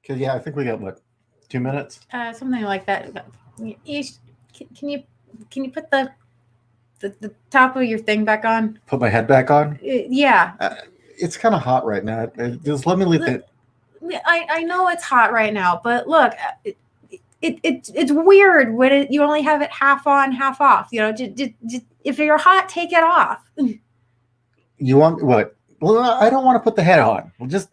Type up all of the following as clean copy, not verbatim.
Cause yeah, I think we got what, 2 minutes? Something like that. Can you put the top of your thing back on? Put my head back on? Yeah. It's kind of hot right now. Just let me leave it. I know it's hot right now, but look, it's weird when you only have it half on, half off. You know, just, if you're hot, take it off. You want what? Well, I don't want to put the head on. We'll just.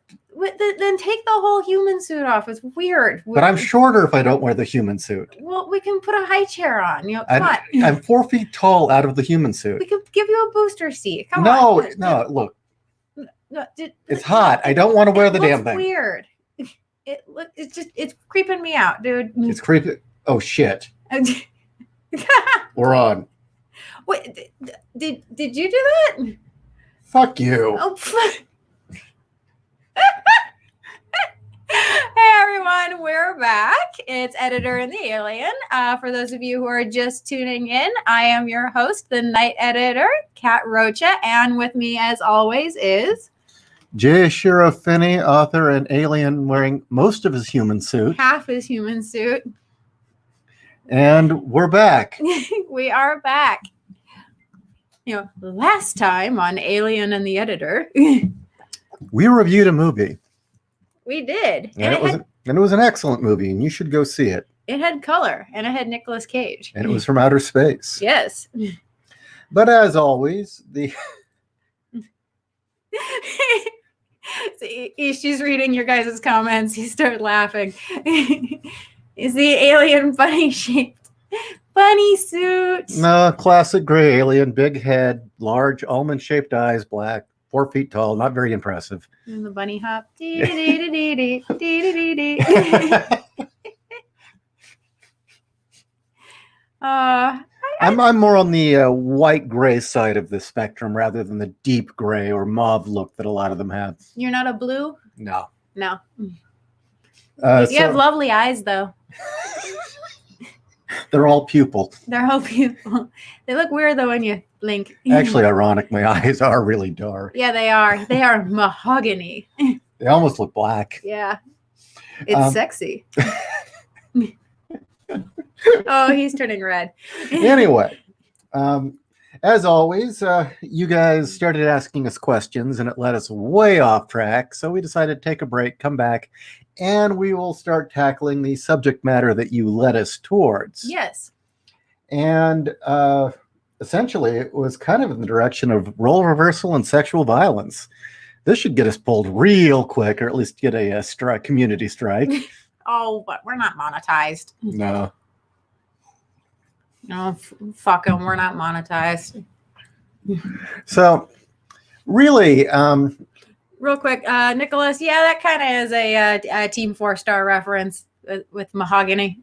Then take the whole human suit off. It's weird. But I'm shorter if I don't wear the human suit. Well, we can put a high chair on. You know, come on. I'm 4 feet tall out of the human suit. We could give you a booster seat. Come on. No, look. No, it's hot. I don't want to wear the damn thing. Weird. It's creeping me out, dude. It's creepy. Oh shit. We're on. Wait, did you do that? Fuck you. Oh, Hey everyone, we're back. It's Editor and the Alien. For those of you who are just tuning in, I am your host, the Night Editor, Kat Rocha, and with me as always is J.Ishiro, Finney, author and alien wearing most of his human suit. Half his human suit. And we're back. We are back. You know, last time on Alien and the Editor, we reviewed a movie. We did. And it was an excellent movie, and you should go see it. It had color, and it had Nicolas Cage. And it was from outer space. Yes. But as always, she's reading your guys' comments. You start laughing. Is the alien bunny-shaped bunny suit? No, classic gray alien, big head, large almond-shaped eyes, black. 4 feet tall, not very impressive. And the bunny hop. I'm more on the white gray side of the spectrum rather than the deep gray or mauve look that a lot of them have. You're not a blue? No. You have lovely eyes, though. They're all pupil. They're all pupil. They look weird, though, when you blink. Actually, ironic. My eyes are really dark. Yeah, they are. They are mahogany. They almost look black. Yeah. It's sexy. Oh, he's turning red. Anyway, as always, you guys started asking us questions, and it led us way off track. So we decided to take a break, come back, and we will start tackling the subject matter that you led us towards. Yes. And essentially, it was kind of in the direction of role reversal and sexual violence. This should get us pulled real quick, or at least get a community strike. Oh, but we're not monetized. No. No, fuck them. We're not monetized. So, really... Real quick, Nicholas, yeah, that kind of is a Team 4-Star reference with mahogany.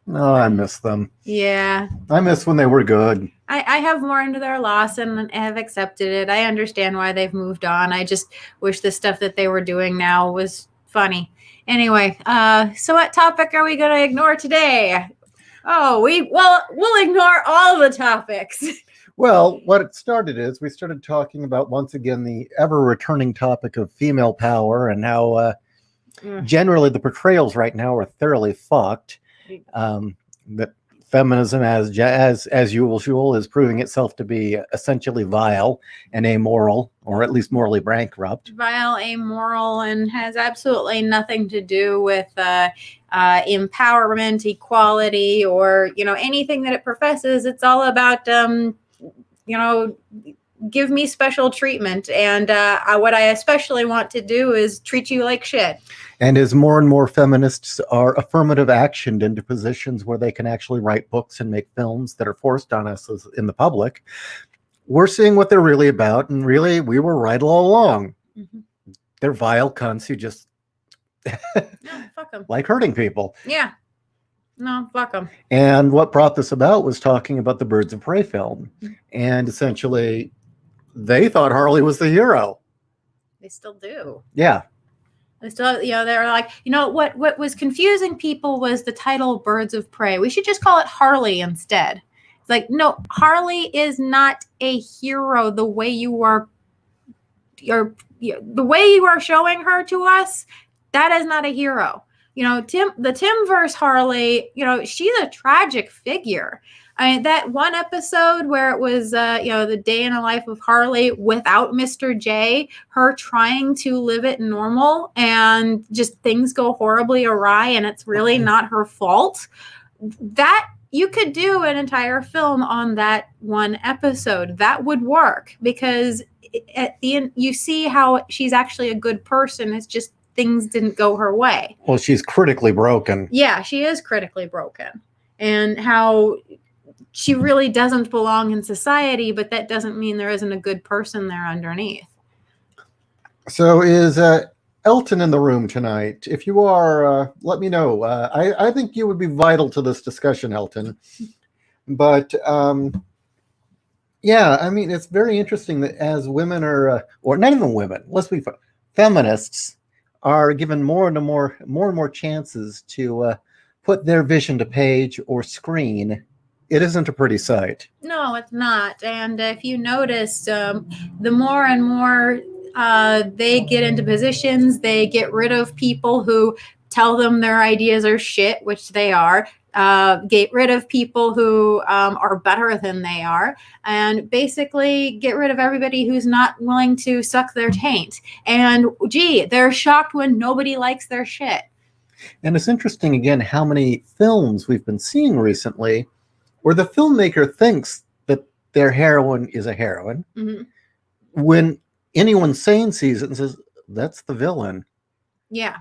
Oh, I miss them. Yeah. I miss when they were good. I have mourned their loss and have accepted it. I understand why they've moved on. I just wish the stuff that they were doing now was funny. Anyway, so what topic are we going to ignore today? Oh, we'll ignore all the topics. Well, what it started is we started talking about, once again, the ever-returning topic of female power and how generally the portrayals right now are thoroughly fucked. That feminism, as usual, is proving itself to be essentially vile and amoral, or at least morally bankrupt. Vile, amoral, and has absolutely nothing to do with empowerment, equality, or anything that it professes. It's all about give me special treatment, and what I especially want to do is treat you like shit. And as more and more feminists are affirmative actioned into positions where they can actually write books and make films that are forced on us in the public, we're seeing what they're really about, and really, we were right all along. Mm-hmm. They're vile cunts who just fuck them. Like hurting people. Yeah. No, fuck them. And what brought this about was talking about the Birds of Prey film. And essentially, they thought Harley was the hero. They still do. Yeah. They still, they're like, what was confusing people was the title Birds of Prey. We should just call it Harley instead. It's like, no, Harley is not a hero the way you are showing her to us. That is not a hero. The Timverse Harley, she's a tragic figure. I mean, that one episode where it was, the day in the life of Harley without Mr. J, her trying to live it normal and just things go horribly awry and it's really not her fault. That you could do an entire film on that one episode. That would work because at the end, you see how she's actually a good person. It's just things didn't go her way. Well, she's critically broken. Yeah, she is critically broken. And how she really doesn't belong in society, but that doesn't mean there isn't a good person there underneath. So is Elton in the room tonight? If you are, let me know. I think you would be vital to this discussion, Elton. But yeah, I mean, it's very interesting that as women are, or not even women, let's be feminists, are given more and more chances to put their vision to page or screen. It isn't a pretty sight. No, it's not. And if you notice, the more and more they get into positions, they get rid of people who tell them their ideas are shit, which they are. Get rid of people who are better than they are, and basically get rid of everybody who's not willing to suck their taint. And gee, they're shocked when nobody likes their shit. And it's interesting, again, how many films we've been seeing recently where the filmmaker thinks that their heroine is a heroine, when anyone sane sees it and says, that's the villain. Yeah.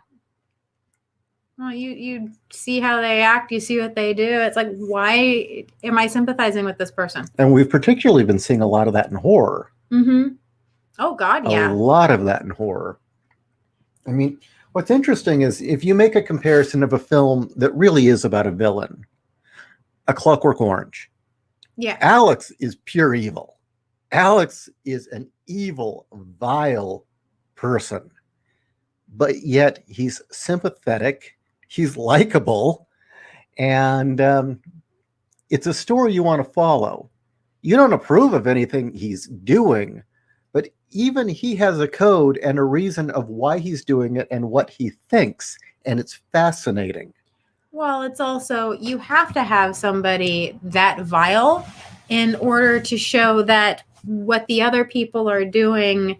Well, you see how they act, you see what they do. It's like, why am I sympathizing with this person? And we've particularly been seeing a lot of that in horror. Oh, God, yeah. A lot of that in horror. I mean, what's interesting is if you make a comparison of a film that really is about a villain, A Clockwork Orange. Yeah. Alex is pure evil. Alex is an evil, vile person. But yet he's sympathetic. He's likable. And it's a story you want to follow. You don't approve of anything he's doing, but even he has a code and a reason of why he's doing it and what he thinks. And it's fascinating. Well, it's also, you have to have somebody that vile in order to show that what the other people are doing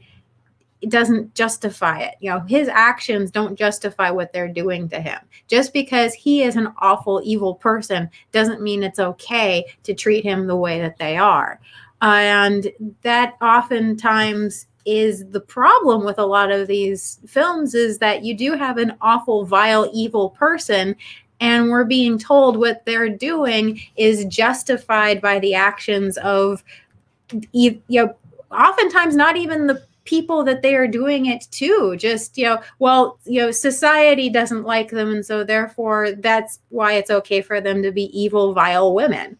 doesn't justify it. His actions don't justify what they're doing to him. Just because he is an awful, evil person doesn't mean it's okay to treat him the way that they are. And that oftentimes is the problem with a lot of these films, is that you do have an awful, vile, evil person, and we're being told what they're doing is justified by the actions of, oftentimes not even the people that they are doing it to. Just, society doesn't like them, and so therefore that's why it's okay for them to be evil, vile women.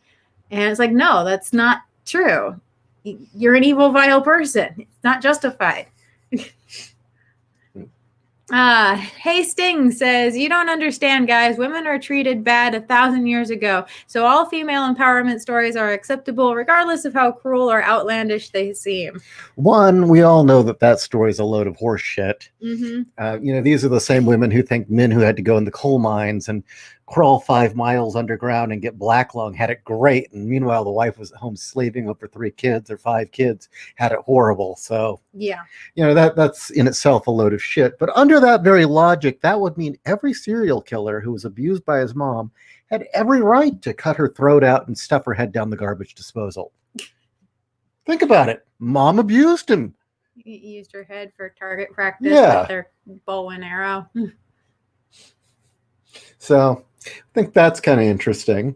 And it's like, no, that's not true. You're an evil, vile person. It's not justified. Hastings says, you don't understand, guys. Women are treated bad 1,000 years ago. So all female empowerment stories are acceptable, regardless of how cruel or outlandish they seem. One, we all know that story is a load of horse shit. These are the same women who think men who had to go in the coal mines and crawl 5 miles underground and get black lung had it great. And meanwhile, the wife was at home slaving over 3 kids or 5 kids, had it horrible. So, yeah, that's in itself a load of shit. But under that very logic, that would mean every serial killer who was abused by his mom had every right to cut her throat out and stuff her head down the garbage disposal. Think about it. Mom abused him. Used her head for target practice with their bow and arrow. So I think that's kind of interesting.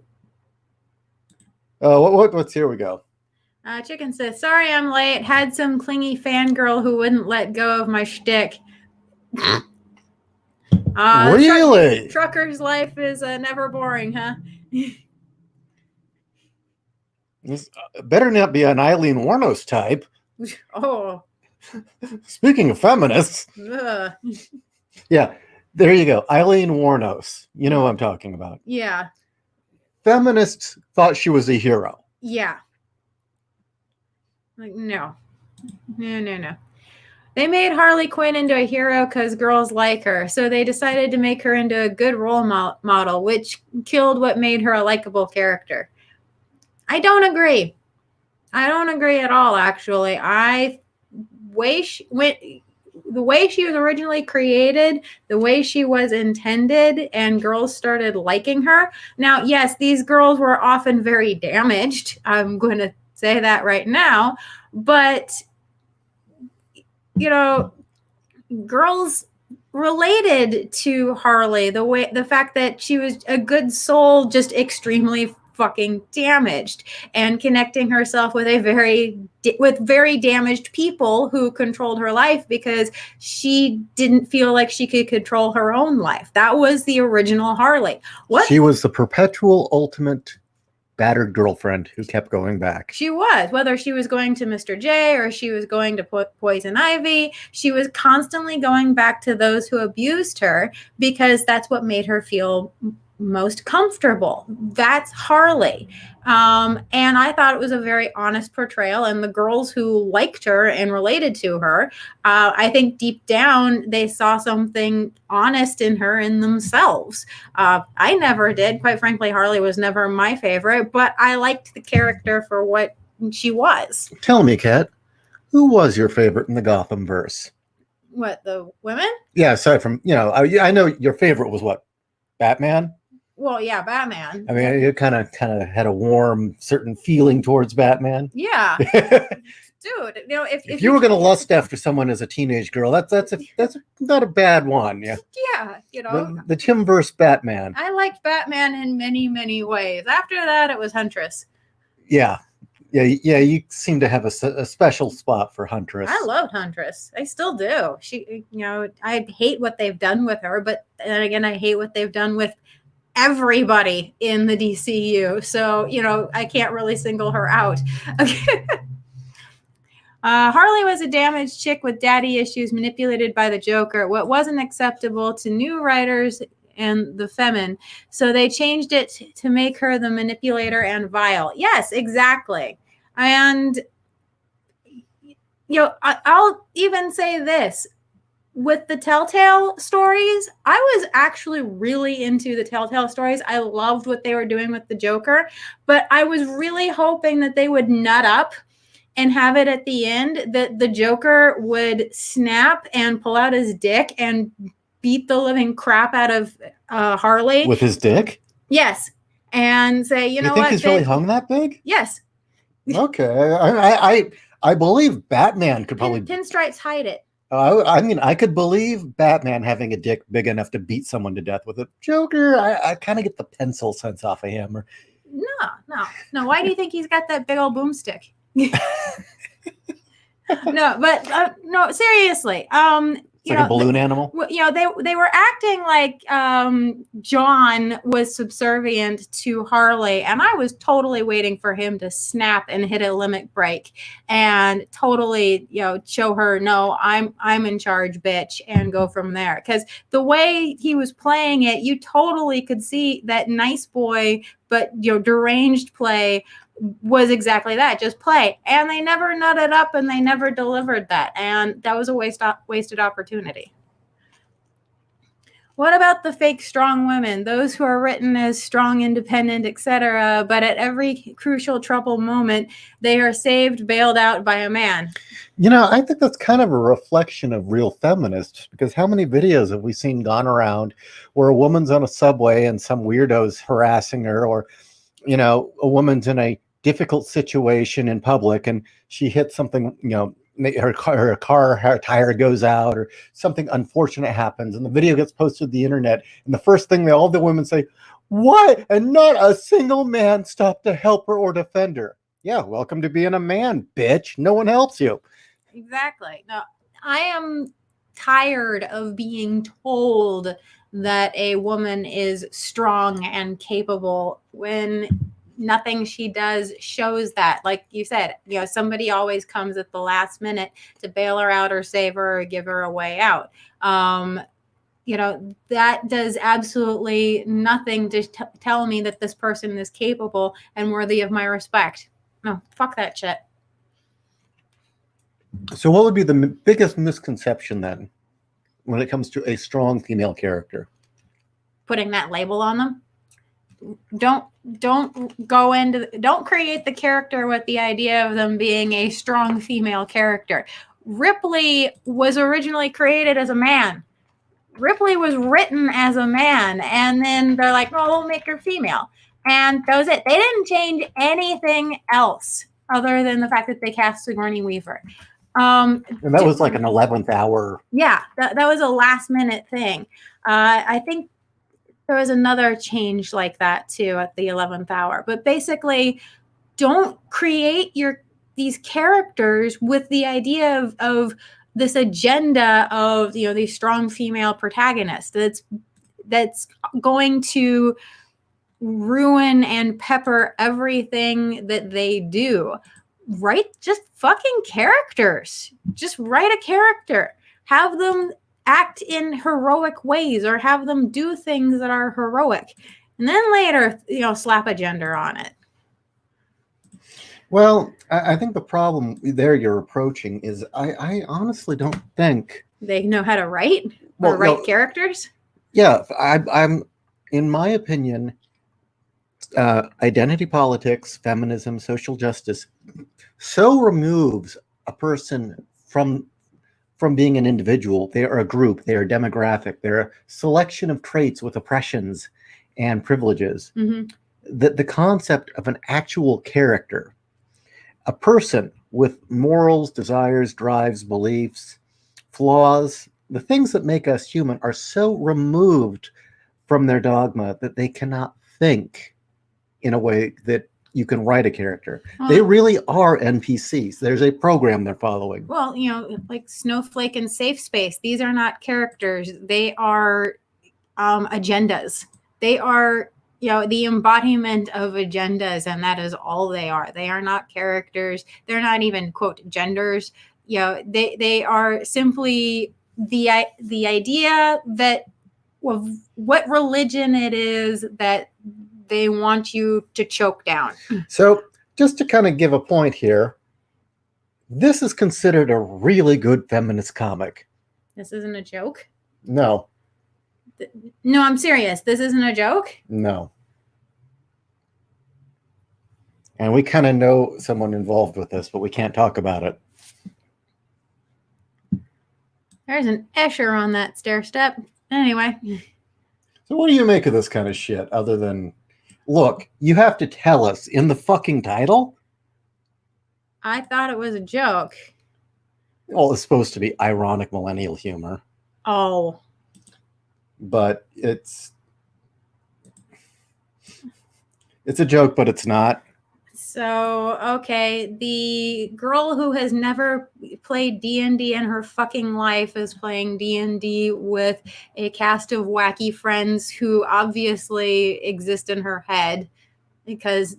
What's here we go. Chicken says, sorry I'm late. Had some clingy fangirl who wouldn't let go of my shtick. Really? Trucker's life is never boring, huh? This better not be an Eileen Warnos type. Oh. Speaking of feminists. Yeah, there you go. Eileen Warnos. You know what I'm talking about. Yeah. Feminists thought she was a hero. Yeah. Like, no. They made Harley Quinn into a hero because girls like her. So they decided to make her into a good role model, which killed what made her a likable character. I don't agree. I don't agree at all, actually. The way she was originally created, the way she was intended, and girls started liking her. Now, yes, these girls were often very damaged. I'm going to say that right now. But, girls related to Harley, the fact that she was a good soul, just extremely fucking damaged, and connecting herself with very damaged people who controlled her life because she didn't feel like she could control her own life. That was the original Harley. She was the perpetual ultimate battered girlfriend who kept going back. She was, whether she was going to Mr. J or she was going to Poison Ivy, she was constantly going back to those who abused her because that's what made her feel most comfortable. That's Harley. And I thought it was a very honest portrayal. And the girls who liked her and related to her, I think deep down they saw something honest in her in themselves. I never did. Quite frankly, Harley was never my favorite, but I liked the character for what she was. Tell me, Kat, who was your favorite in the Gotham verse? What, the women? Yeah, aside from, I know your favorite was what? Batman? Well, yeah, Batman. I mean, you kind of had a warm, certain feeling towards Batman. Yeah. Dude, if you were going to lust after someone as a teenage girl, that's not a bad one. Yeah. Yeah, the Timverse Batman. I liked Batman in many, many ways. After that, it was Huntress. Yeah. You seem to have a special spot for Huntress. I loved Huntress. I still do. She, I hate what they've done with her, but then again, I hate what they've done with everybody in the DCU. So, I can't really single her out. Harley was a damaged chick with daddy issues manipulated by the Joker. What wasn't acceptable to new writers and the femin. So they changed it to make her the manipulator and vile. Yes, exactly. And, I'll even say this. With the Telltale stories, I was actually really into the Telltale stories. I loved what they were doing with the Joker, but I was really hoping that they would nut up and have it at the end that the Joker would snap and pull out his dick and beat the living crap out of Harley. With his dick? Yes. And say, you know think what? He's really hung that big? Yes. Okay. I believe Batman could probably... Pinstripes hide it. I could believe Batman having a dick big enough to beat someone to death with it. Joker, I kind of get the pencil sense off of him. No. Why do you think he's got that big old boomstick? No, seriously. It's like a balloon animal. They were acting like John was subservient to Harley, and I was totally waiting for him to snap and hit a limit break and totally, show her, no, I'm in charge, bitch, and go from there. Because the way he was playing it, you totally could see that nice boy, but deranged play was exactly that, just play. And they never nutted up and they never delivered that. And that was a wasted opportunity. What about the fake strong women, those who are written as strong, independent, etc., but at every crucial trouble moment, they are saved, bailed out by a man? I think that's kind of a reflection of real feminists, because how many videos have we seen gone around where a woman's on a subway and some weirdo's harassing her, or, a woman's in a difficult situation in public and she hits something, her car tire goes out or something unfortunate happens, and the video gets posted to the internet, and the first thing all the women say, what? And not a single man stopped to help her or defend her. Yeah, welcome to being a man, bitch. No one helps you. Exactly. No, I am tired of being told that a woman is strong and capable when nothing she does shows that. Like you said, somebody always comes at the last minute to bail her out or save her or give her a way out. That does absolutely nothing to tell me that this person is capable and worthy of my respect. No, fuck that shit. So what would be the biggest misconception then when it comes to a strong female character? Putting that label on them. Don't create the character with the idea of them being a strong female character. Ripley was originally created as a man. Ripley was written as a man, and then they're like, "Oh, we'll make her female," and that was it. They didn't change anything else other than the fact that they cast Sigourney Weaver. And that was like an 11th hour. Yeah, that was a last minute thing. I think there was another change like that too at the 11th hour. But basically, don't create these characters with the idea of this agenda of these strong female protagonists that's going to ruin and pepper everything that they do. Write just fucking characters. Just write a character. Have them act in heroic ways or have them do things that are heroic. And then later, slap a gender on it. Well, I think the problem there you're approaching is I honestly don't think they know how to write or write characters. Yeah, I'm in my opinion, identity politics, feminism, social justice so removes a person from being an individual. They are a group, they are demographic, they're a selection of traits with oppressions and privileges. Mm-hmm. The concept of an actual character, a person with morals, desires, drives, beliefs, flaws, the things that make us human are so removed from their dogma that they cannot think in a way that you can write a character. They really are NPCs. There's a program they're following. Well, like Snowflake and Safe Space, these are not characters. They are agendas. They are the embodiment of agendas, and that is all they are. They are not characters. They're not even, quote, genders. They are simply the idea that of what religion it is that they want you to choke down. So just to kind of give a point here, this is considered a really good feminist comic. This isn't a joke? No. No, I'm serious. This isn't a joke? No. And we kind of know someone involved with this, but we can't talk about it. There's an Escher on that stair step. Anyway. So what do you make of this kind of shit other than, look, you have to tell us in the fucking title? I thought it was a joke. Well, it's supposed to be ironic millennial humor. Oh. But it's a joke, but it's not. So, okay, the girl who has never played D&D in her fucking life is playing D&D with a cast of wacky friends who obviously exist in her head because,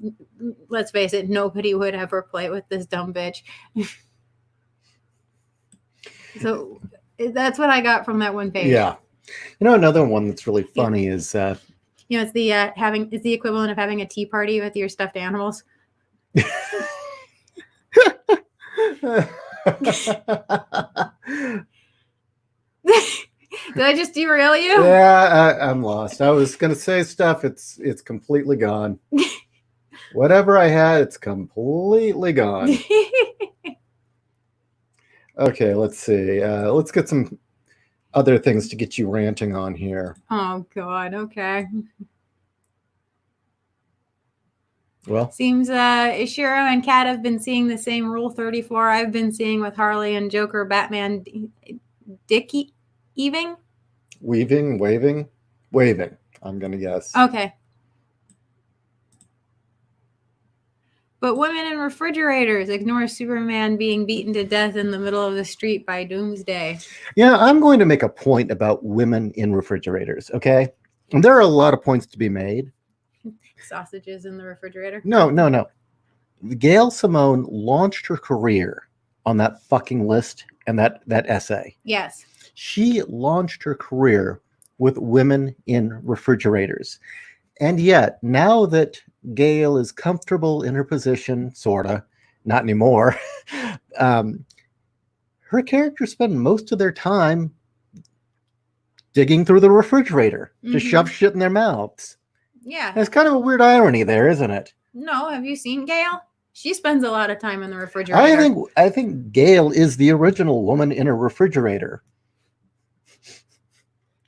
let's face it, nobody would ever play with this dumb bitch. So that's what I got from that one page. Yeah. Another one that's really funny is it's the equivalent of having a tea party with your stuffed animals. Did I just derail you? Yeah, I'm lost. I was gonna say stuff. It's completely gone. Whatever I had, it's completely gone. Okay, let's see. Let's get some other things to get you ranting on here. Oh God. Okay. Well, seems Ishiro and Kat have been seeing the same Rule 34 I've been seeing with Harley and Joker, Batman, waving. I'm gonna guess. Okay. But women in refrigerators ignore Superman being beaten to death in the middle of the street by Doomsday. Yeah, I'm going to make a point about women in refrigerators. Okay, and there are a lot of points to be made. Sausages in the refrigerator? No. Gail Simone launched her career on that fucking list and that essay. Yes. She launched her career with women in refrigerators. And yet, now that Gail is comfortable in her position, sorta, not anymore, her characters spend most of their time digging through the refrigerator to shove shit in their mouths. Yeah. There's kind of a weird irony there, isn't it? No, have you seen Gail? She spends a lot of time in the refrigerator. I think Gail is the original woman in a refrigerator.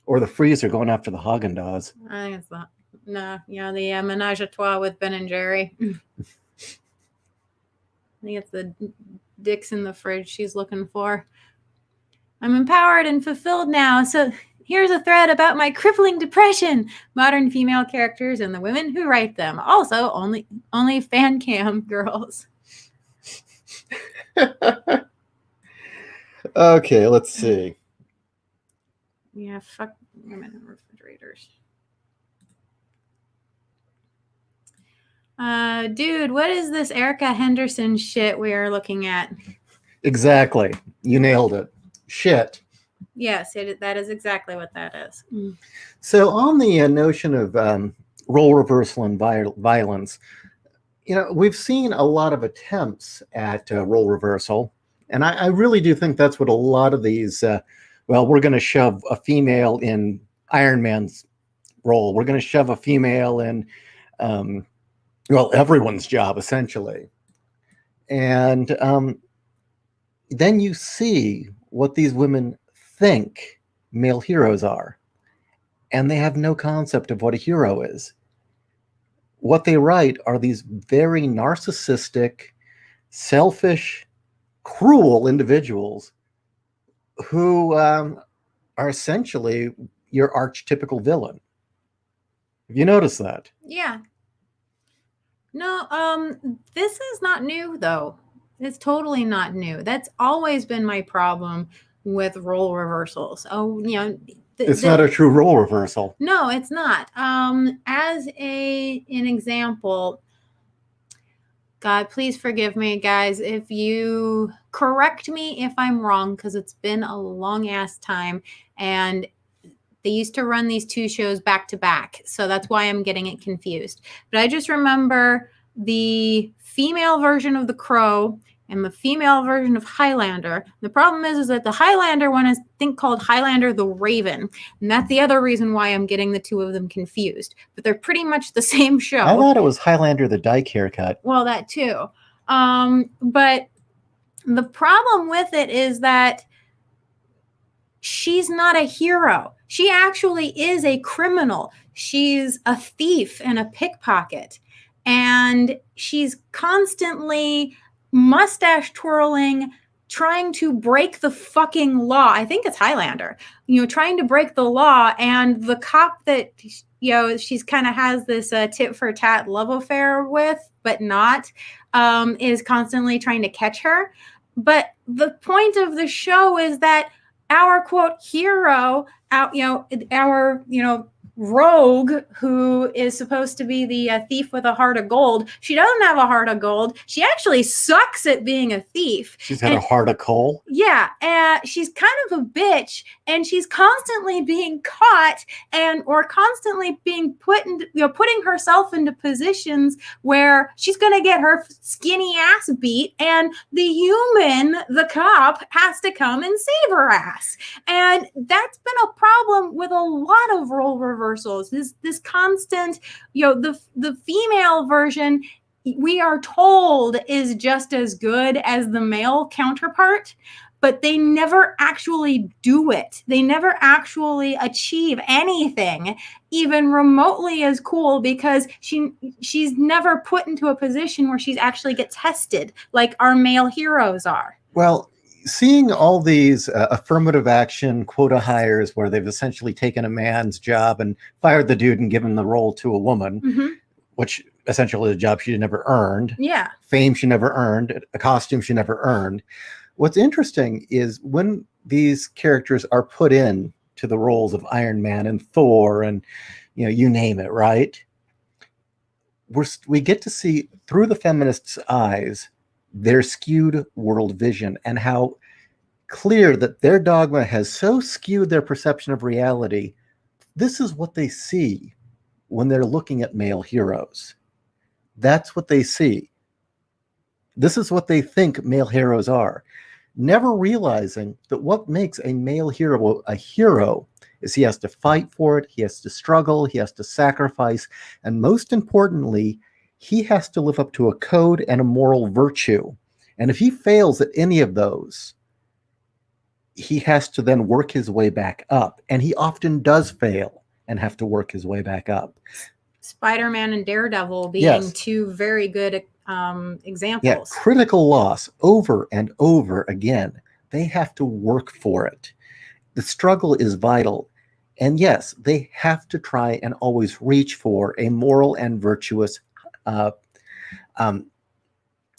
Or the freezer going after the Haagen-Dazs. I think it's not. No, yeah, the menage a trois with Ben and Jerry. I think it's the dicks in the fridge she's looking for. I'm empowered and fulfilled now, so here's a thread about my crippling depression. Modern female characters and the women who write them. Also, only fan cam girls. Okay, let's see. Yeah, fuck women in refrigerators. Dude, what is this Erica Henderson shit we are looking at? Exactly. You nailed it. Shit. Yes, that is exactly what that is. So on the notion of role reversal and violence, we've seen a lot of attempts at role reversal. And I really do think that's what a lot of these, we're going to shove a female in Iron Man's role. We're going to shove a female in, everyone's job, essentially. And then you see what these women think male heroes are. And they have no concept of what a hero is. What they write are these very narcissistic, selfish, cruel individuals who are essentially your archetypical villain. Have you noticed that? Yeah. No, this is not new, though. It's totally not new. That's always been my problem with role reversals. It's not a true role reversal. No, it's not. As an example, God, please forgive me, guys, if you correct me if I'm wrong, because it's been a long ass time, and they used to run these two shows back to back, so that's why I'm getting it confused. But I just remember the female version of The Crow and the female version of Highlander. The problem is that the Highlander one is, I think, called Highlander the Raven. And that's the other reason why I'm getting the two of them confused. But they're pretty much the same show. I thought it was Highlander the Dyke haircut. Well, that too. But the problem with it is that she's not a hero. She actually is a criminal. She's a thief and a pickpocket. And she's constantly mustache twirling, trying to break the fucking law. I think it's Highlander, trying to break the law. And the cop that, she's kind of has this tit for tat love affair with, but not, is constantly trying to catch her. But the point of the show is that our quote hero, our rogue, who is supposed to be the thief with a heart of gold, she doesn't have a heart of gold. She actually sucks at being a thief. She's got a heart of coal. Yeah, she's kind of a bitch, and she's constantly being caught or constantly being putting herself into positions where she's going to get her skinny ass beat, and the cop, has to come and save her ass. And that's been a problem with a lot of role reversals. This constant, the female version, we are told, is just as good as the male counterpart, but they never actually do it. They never actually achieve anything even remotely as cool, because she's never put into a position where she's actually get tested like our male heroes are. Well, seeing all these affirmative action quota hires where they've essentially taken a man's job and fired the dude and given the role to a woman, which essentially is a job she never earned. Yeah. Fame she never earned, a costume she never earned. What's interesting is when these characters are put in to the roles of Iron Man and Thor and, you name it, right? We get to see through the feminists' eyes their skewed world vision and how clear that their dogma has so skewed their perception of reality. This is what they see when they're looking at male heroes. That's what they see. This is what they think male heroes are. never realizing that what makes a male hero a hero is he has to fight for it, he has to struggle, he has to sacrifice, and most importantly, he has to live up to a code and a moral virtue. And if he fails at any of those, he has to then work his way back up. And he often does fail and have to work his way back up. Spider-Man and Daredevil being Yes. two very good examples. Yeah, critical loss over and over again. They have to work for it. The struggle is vital. And yes, they have to try and always reach for a moral and virtuous, a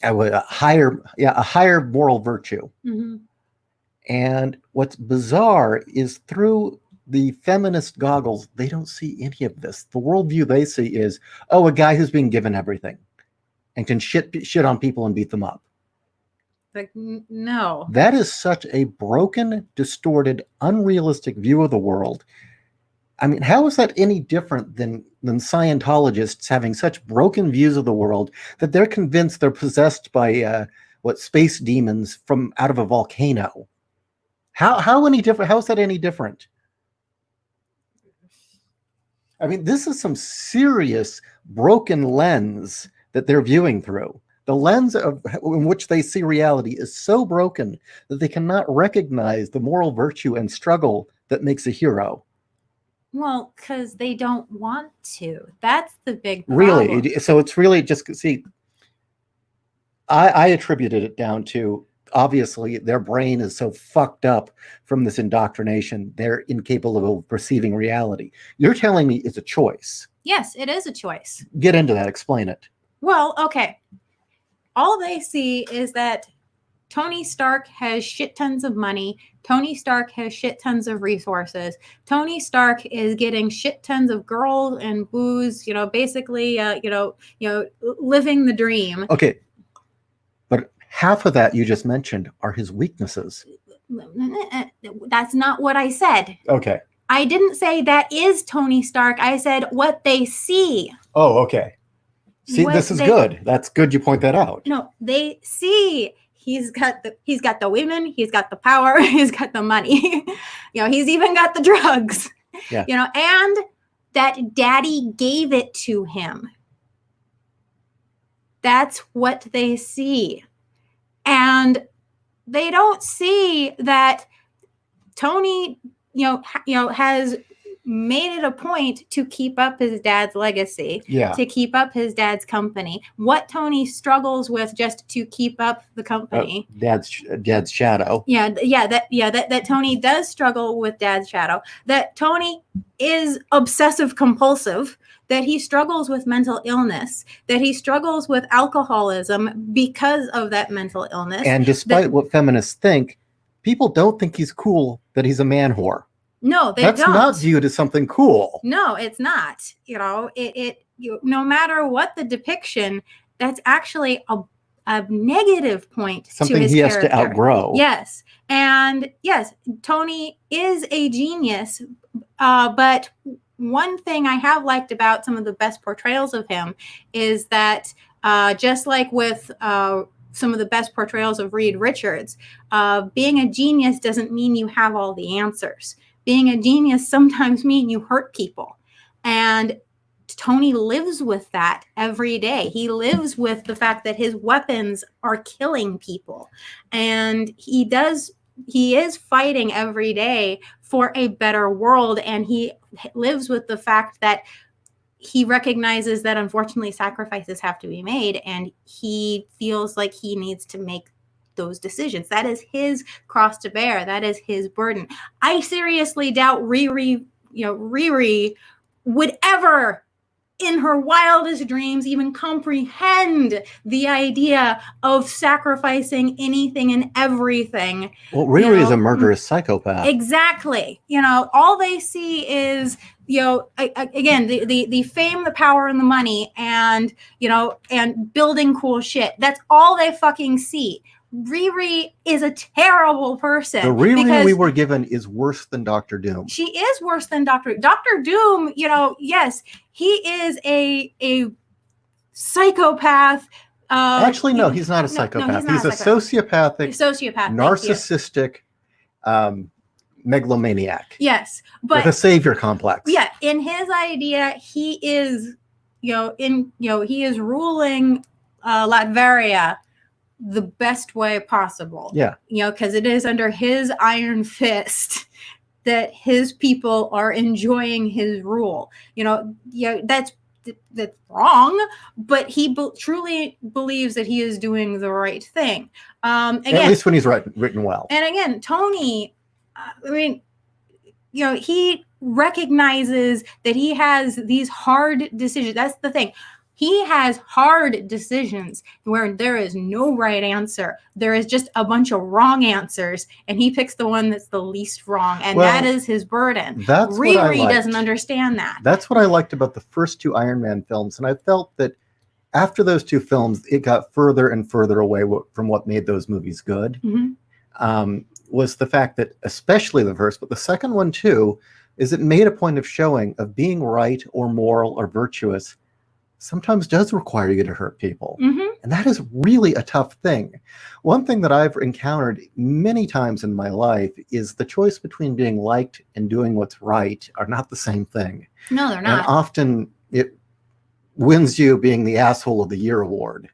higher moral virtue. Mm-hmm. And what's bizarre is through the feminist goggles, they don't see any of this. The worldview they see is, oh, a guy who's being given everything and can shit on people and beat them up. Like, no. That is such a broken, distorted, unrealistic view of the world. I mean, how is that any different than Scientologists having such broken views of the world that they're convinced they're possessed by space demons from out of a volcano? How any different? How is that any different? I mean, this is some serious broken lens that they're viewing through. The lens in which they see reality is so broken that they cannot recognize the moral virtue and struggle that makes a hero. Well, because they don't want to. That's the big problem. Really? So it's really just, see, I attributed it down to, obviously, their brain is so fucked up from this indoctrination, they're incapable of perceiving reality. You're telling me it's a choice. Yes, it is a choice. Get into that. Explain it. Well, okay. All they see is that Tony Stark has shit tons of money. Tony Stark has shit tons of resources. Tony Stark is getting shit tons of girls and booze, basically, living the dream. Okay. But half of that you just mentioned are his weaknesses. That's not what I said. Okay. I didn't say that is Tony Stark. I said what they see. Oh, okay. See, this is good. That's good you point that out. No, they see he's got the women, he's got the power, he's got the money. He's even got the drugs. Yeah. And that daddy gave it to him. That's what they see. And they don't see that Tony, has made it a point to keep up his dad's legacy, to keep up his dad's company. What Tony struggles with just to keep up the company. Dad's shadow. That Tony does struggle with dad's shadow. That Tony is obsessive compulsive. That he struggles with mental illness. That he struggles with alcoholism because of that mental illness. And despite what feminists think, people don't think he's cool that he's a man whore. No, they don't. That's not viewed as something cool. No, it's not. No matter what the depiction, that's actually a negative point something to his he character. Has to outgrow. Yes. And yes, Tony is a genius. But one thing I have liked about some of the best portrayals of him is that just like with some of the best portrayals of Reed Richards, being a genius doesn't mean you have all the answers. Being a genius sometimes means you hurt people. And Tony lives with that every day. He lives with the fact that his weapons are killing people. And he is fighting every day for a better world. And he lives with the fact that he recognizes that unfortunately sacrifices have to be made. And he feels like he needs to make those decisions. That is his cross to bear. That is his burden. I seriously doubt Riri would ever, in her wildest dreams, even comprehend the idea of sacrificing anything and everything. Well, Riri is a murderous psychopath. Exactly. All they see is, again, the fame, the power, and the money, and building cool shit. That's all they fucking see. Riri is a terrible person. The Riri we were given is worse than Dr. Doom. She is worse than Dr. Doom. Yes, he is a psychopath, Actually, no, he's not a psychopath. He's a sociopathic, sociopath, narcissistic megalomaniac. Yes, but with a savior complex. Yeah, in his idea, he is, he is ruling Latveria the best way possible. Yeah, because it is under his iron fist that his people are enjoying his rule. That's wrong, but he truly believes that he is doing the right thing. Again, at least when he's written well. And again, Tony, he recognizes that he has these hard decisions. That's the thing. He has hard decisions where there is no right answer. There is just a bunch of wrong answers, and he picks the one that's the least wrong, and that is his burden. That's Riri doesn't understand that. That's what I liked about the first two Iron Man films, and I felt that after those two films, it got further and further away from what made those movies good. Mm-hmm. Was the fact that, especially the first, but the second one too, is it made a point of showing of being right or moral or virtuous sometimes does require you to hurt people. Mm-hmm. And that is really a tough thing. One thing that I've encountered many times in my life is the choice between being liked and doing what's right are not the same thing. No, they're not. And often it wins you being the asshole of the year award.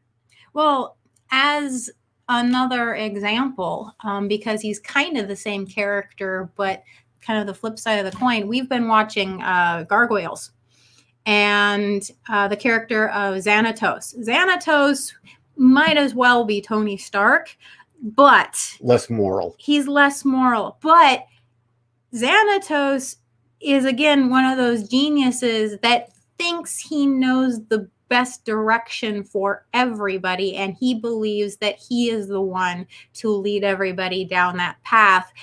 Well, as another example, because he's kind of the same character, but kind of the flip side of the coin, we've been watching Gargoyles. And the character of Xanatos. Xanatos might as well be Tony Stark, but less moral. He's less moral. But Xanatos is, again, one of those geniuses that thinks he knows the best direction for everybody, and he believes that he is the one to lead everybody down that path,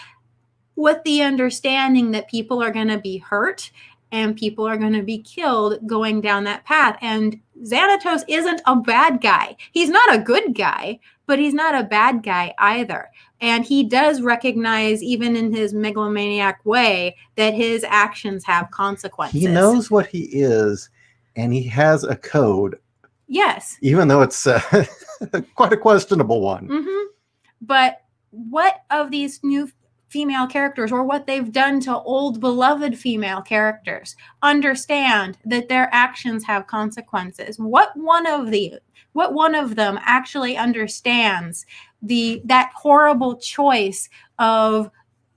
with the understanding that people are going to be hurt and people are going to be killed going down that path. And Xanatos isn't a bad guy. He's not a good guy, but he's not a bad guy either. And he does recognize, even in his megalomaniac way, that his actions have consequences. He knows what he is, and he has a code. Yes. Even though it's quite a questionable one. Mm-hmm. But what of these new female characters, or what they've done to old beloved female characters, understand that their actions have consequences? What one of them actually understands that horrible choice of,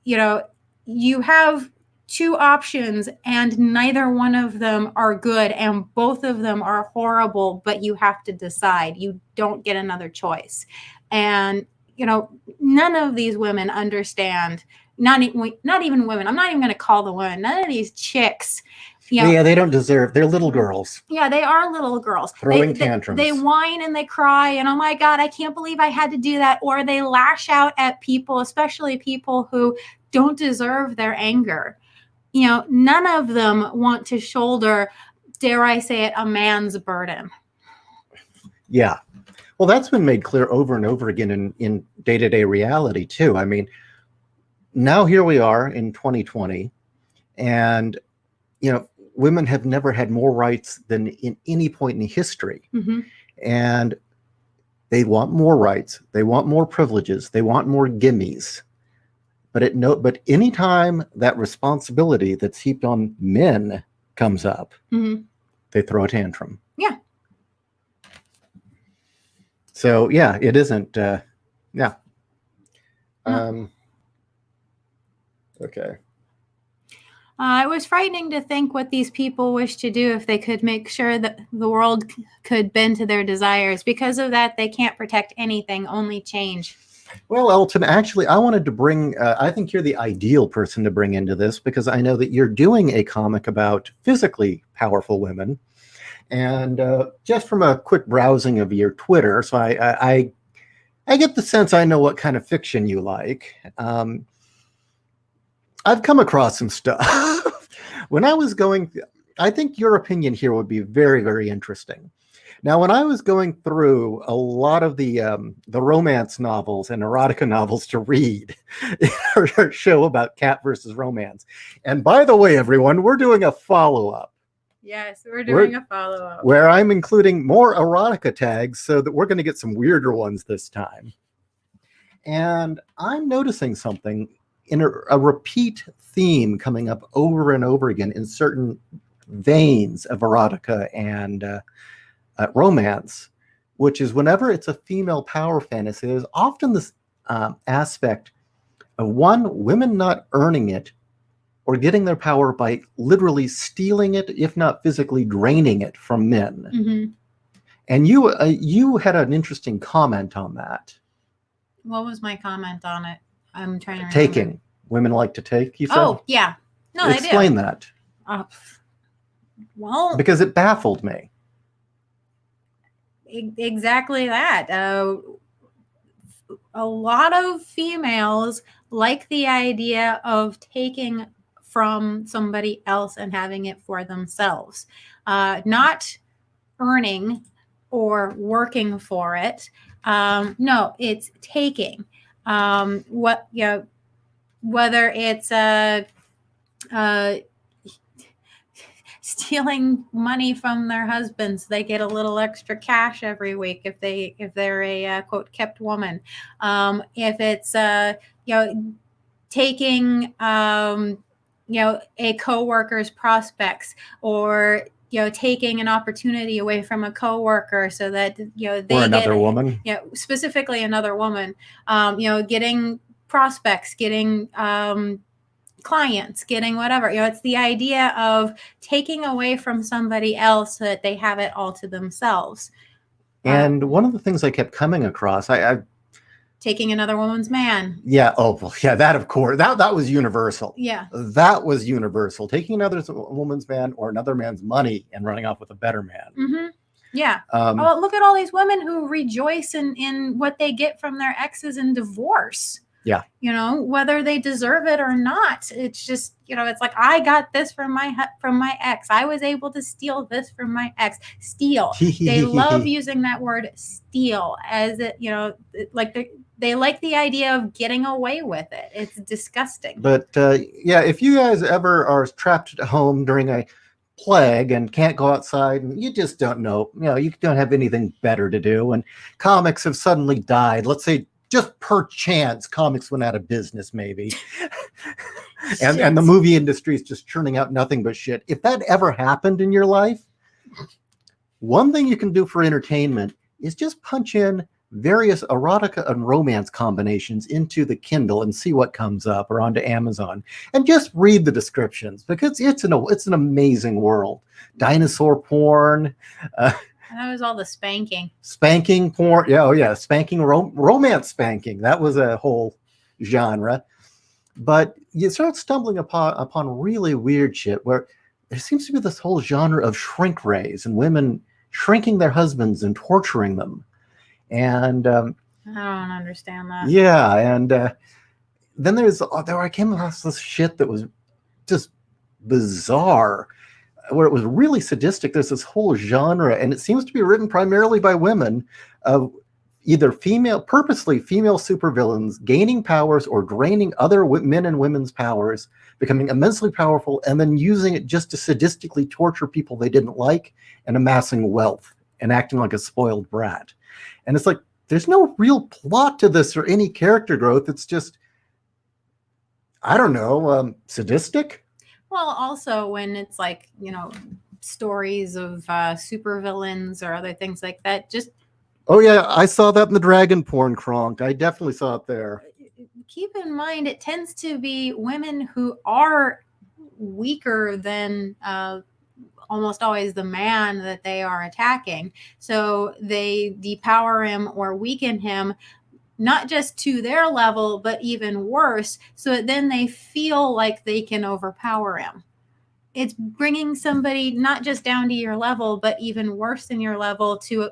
you have two options and neither one of them are good and both of them are horrible, but you have to decide. You don't get another choice. And none of these women understand, not even women. I'm not even going to call the women. None of these chicks. Yeah, they don't deserve. They're little girls. Yeah, they are little girls. Throwing tantrums. They whine and they cry and, oh my God, I can't believe I had to do that. Or they lash out at people, especially people who don't deserve their anger. None of them want to shoulder, dare I say it, a man's burden. Yeah. Well, that's been made clear over and over again in day-to-day reality, too. I mean, now here we are in 2020, and, women have never had more rights than in any point in history. Mm-hmm. And they want more rights. They want more privileges. They want more gimmies. But anytime that responsibility that's heaped on men comes up, mm-hmm. they throw a tantrum. Yeah. So, yeah, it isn't, yeah. No. Okay. It was frightening to think what these people wish to do if they could make sure that the world could bend to their desires. Because of that, they can't protect anything, only change. Well, Elton, actually, I wanted to bring, I think you're the ideal person to bring into this, because I know that you're doing a comic about physically powerful women. And just from a quick browsing of your Twitter, so I get the sense I know what kind of fiction you like. I've come across some stuff. When I was going, I think your opinion here would be very, very interesting. Now, when I was going through a lot of the romance novels and erotica novels to read in our show about cat versus romance, and by the way, everyone, we're doing a follow-up. Yes, we're doing a follow-up. Where I'm including more erotica tags so that we're going to get some weirder ones this time. And I'm noticing something in a repeat theme coming up over and over again in certain veins of erotica and romance, which is whenever it's a female power fantasy, there's often this aspect of women not earning it or getting their power by literally stealing it, if not physically draining it from men. Mm-hmm. And you had an interesting comment on that. What was my comment on it? I'm trying to remember. Taking. Women like to take, you said? Oh, yeah. No, they do. Explain that. Well, because it baffled me. Exactly that. A lot of females like the idea of taking from somebody else and having it for themselves, not earning or working for it. No, it's taking. Whether it's stealing money from their husbands, they get a little extra cash every week if they're a quote kept woman. If it's taking a coworker's prospects, or taking an opportunity away from a coworker so that they or another woman, specifically another woman, getting prospects, getting clients, getting whatever. It's the idea of taking away from somebody else so that they have it all to themselves. And one of the things I kept coming across, I taking another woman's man. Yeah. Oh, well, yeah. That, of course, that was universal. Yeah. That was universal. Taking another woman's man or another man's money and running off with a better man. Mm-hmm. Yeah. Look at all these women who rejoice in what they get from their exes in divorce. Yeah. Whether they deserve it or not. It's just, it's like, I got this from my ex. I was able to steal this from my ex. Steal. They love using that word steal as it, like they like the idea of getting away with it. It's disgusting. But yeah, if you guys ever are trapped at home during a plague and can't go outside and you just don't know, you don't have anything better to do, and comics have suddenly died, let's say just per chance comics went out of business maybe, and the movie industry is just churning out nothing but shit. If that ever happened in your life, one thing you can do for entertainment is just punch in various erotica and romance combinations into the Kindle and see what comes up, or onto Amazon, and just read the descriptions, because it's an amazing world. Dinosaur porn, that was all the spanking porn. Yeah, oh yeah, spanking, romance spanking. That was a whole genre. But you start stumbling upon really weird shit where there seems to be this whole genre of shrink rays and women shrinking their husbands and torturing them. And I don't understand that. Yeah, and then I came across this shit that was just bizarre, where it was really sadistic. There's this whole genre, and it seems to be written primarily by women, of either purposely female supervillains gaining powers or draining other men and women's powers, becoming immensely powerful, and then using it just to sadistically torture people they didn't like, and amassing wealth and acting like a spoiled brat. And it's like, there's no real plot to this or any character growth. It's just, I don't know, sadistic. Well, also when it's like, stories of supervillains or other things like that, just... Oh yeah, I saw that in the Dragon Porn Kronk. I definitely saw it there. Keep in mind, it tends to be women who are weaker than almost always the man that they are attacking. So they depower him or weaken him, not just to their level, but even worse, so that then they feel like they can overpower him. It's bringing somebody not just down to your level, but even worse than your level, to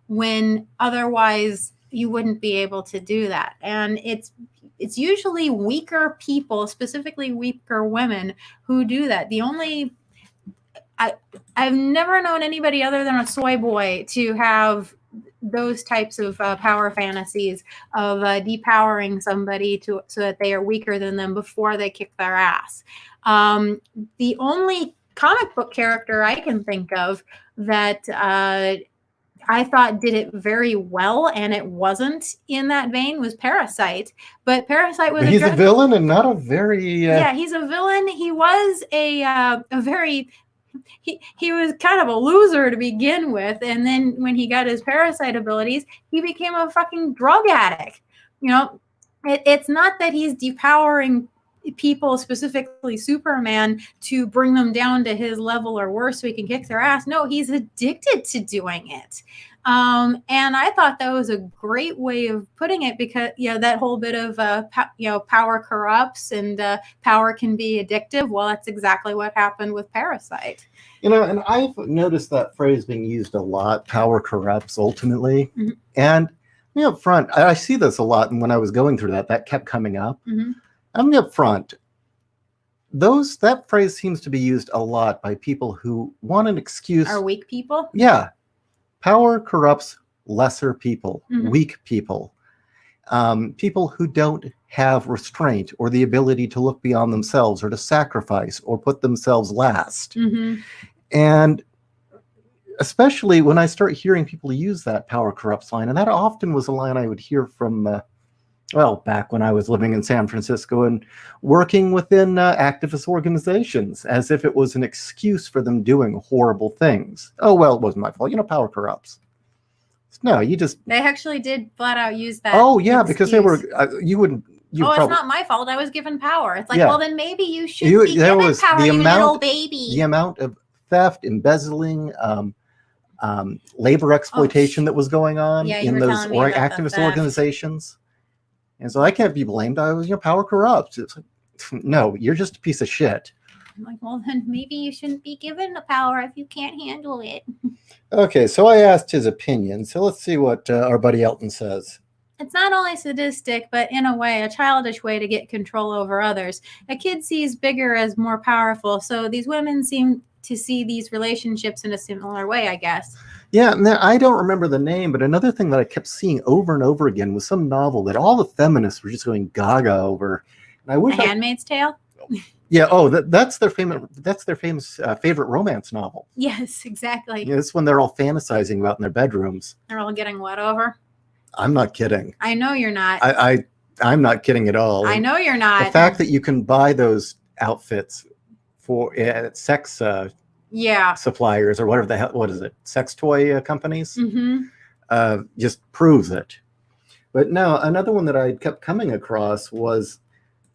when otherwise you wouldn't be able to do that. And it's usually weaker people, specifically weaker women, who do that. I've never known anybody other than a soy boy to have those types of power fantasies of depowering somebody so that they are weaker than them before they kick their ass. The only comic book character I can think of that I thought did it very well, and it wasn't in that vein, was Parasite. But Parasite was He's a villain and not a very yeah, he's a villain. He was a very he was kind of a loser to begin with, and then when he got his parasite abilities, he became a fucking drug addict. You know, it's not that he's depowering people, specifically Superman, to bring them down to his level or worse so he can kick their ass. No, he's addicted to doing it. And I thought that was a great way of putting it, because that whole bit of power corrupts and power can be addictive. Well, that's exactly what happened with Parasite. And I've noticed that phrase being used a lot. Power corrupts ultimately. Mm-hmm. And up front, I see this a lot. And when I was going through that kept coming up. Mm-hmm. I'm up front. That phrase seems to be used a lot by people who want an excuse. Are weak people? Yeah. Power corrupts lesser people, mm-hmm. weak people, people who don't have restraint or the ability to look beyond themselves or to sacrifice or put themselves last. Mm-hmm. And especially when I start hearing people use that power corrupts line, and that often was a line I would hear from, back when I was living in San Francisco and working within activist organizations, as if it was an excuse for them doing horrible things. Oh, well, it wasn't my fault. Power corrupts. No, They actually did flat out use that. Oh, yeah, excuse. Because they were, it's not my fault. I was given power. It's like, well, then maybe you should be given power, you little baby. The amount of theft, embezzling, labor exploitation that was going on in those activist organizations. And so I can't be blamed. I was, power corrupts. It's like, no, you're just a piece of shit. I'm like, well, then maybe you shouldn't be given the power if you can't handle it. Okay, so I asked his opinion. So let's see what our buddy Elton says. It's not only sadistic, but in a way, a childish way to get control over others. A kid sees bigger as more powerful. So these women seem to see these relationships in a similar way, I guess. Yeah, I don't remember the name, but another thing that I kept seeing over and over again was some novel that all the feminists were just going gaga over. And I wish The Handmaid's Tale? Yeah, that's their famous favorite romance novel. Yes, exactly. Yeah, it's when they're all fantasizing about in their bedrooms. They're all getting wet over? I'm not kidding. I know you're not. I'm not kidding at all. I know you're not. The fact that you can buy those outfits for sex suppliers or whatever the hell, what is it, sex toy companies, mm-hmm. Just proves it. But no, another one that I kept coming across was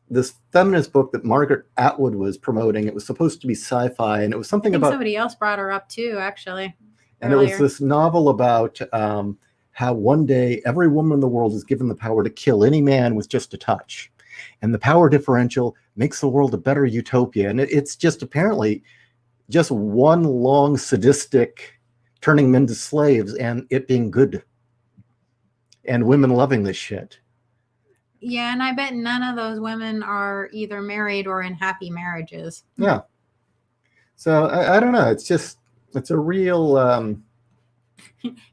this feminist book that Margaret Atwood was promoting. It was supposed to be sci-fi, and it was something about somebody else brought her up too, actually. And earlier. It was this novel about how one day every woman in the world is given the power to kill any man with just a touch, and the power differential makes the world a better utopia. And it's just apparently just one long sadistic turning men to slaves and it being good and women loving this shit. Yeah, and I bet none of those women are either married or in happy marriages. Yeah. So I don't know. It's a real...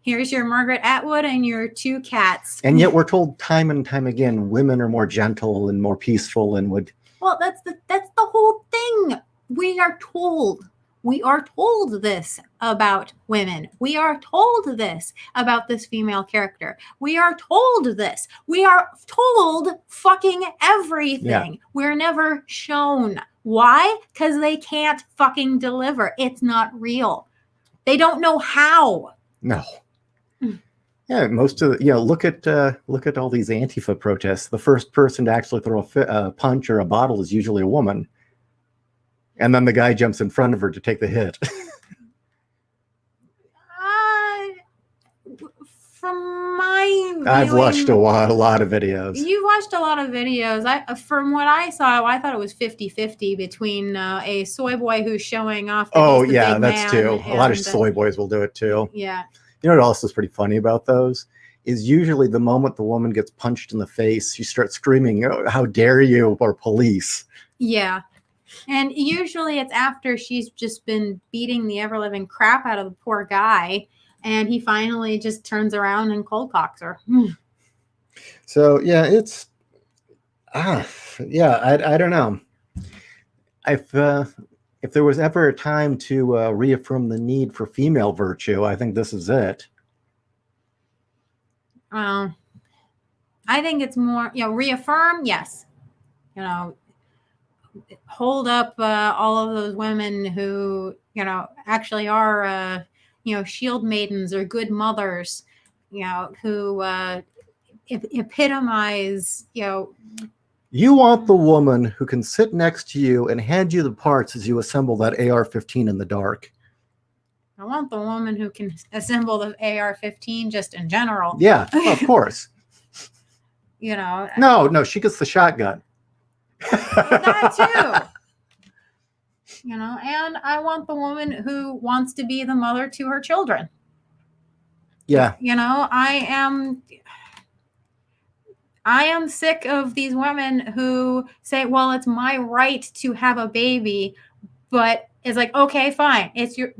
Here's your Margaret Atwood and your two cats. And yet we're told time and time again, women are more gentle and more peaceful and would... Well, that's the whole thing. We are told this about women. We are told this about this female character. We are told this. We are told fucking everything. Yeah. We're never shown. Why? Because they can't fucking deliver. It's not real. They don't know how. No. Yeah, most of the, look at all these Antifa protests. The first person to actually throw a punch or a bottle is usually a woman. And then the guy jumps in front of her to take the hit. From my viewing, I've watched a lot of videos. You've watched a lot of videos. From what I saw, I thought it was 50-50 between a soy boy who's showing off. Oh, yeah, that's too. A lot of soy boys will do it too. Yeah. You know what else is pretty funny about those? Is usually the moment the woman gets punched in the face, she starts screaming, "Oh, how dare you," or police. Yeah. And usually it's after she's just been beating the ever-living crap out of the poor guy, and he finally just turns around and cold cocks her. So, yeah, it's... I don't know. if there was ever a time to reaffirm the need for female virtue, I think this is it. I think it's more, reaffirm, yes. Hold up all of those women who, actually are, shield maidens or good mothers, who epitomize, You want the woman who can sit next to you and hand you the parts as you assemble that AR-15 in the dark. I want the woman who can assemble the AR-15 just in general. Yeah, of course. No, she gets the shotgun. That too. And I want the woman who wants to be the mother to her children. Yeah. I am sick of these women who say, well, it's my right to have a baby, but it's like, okay, fine. It's your,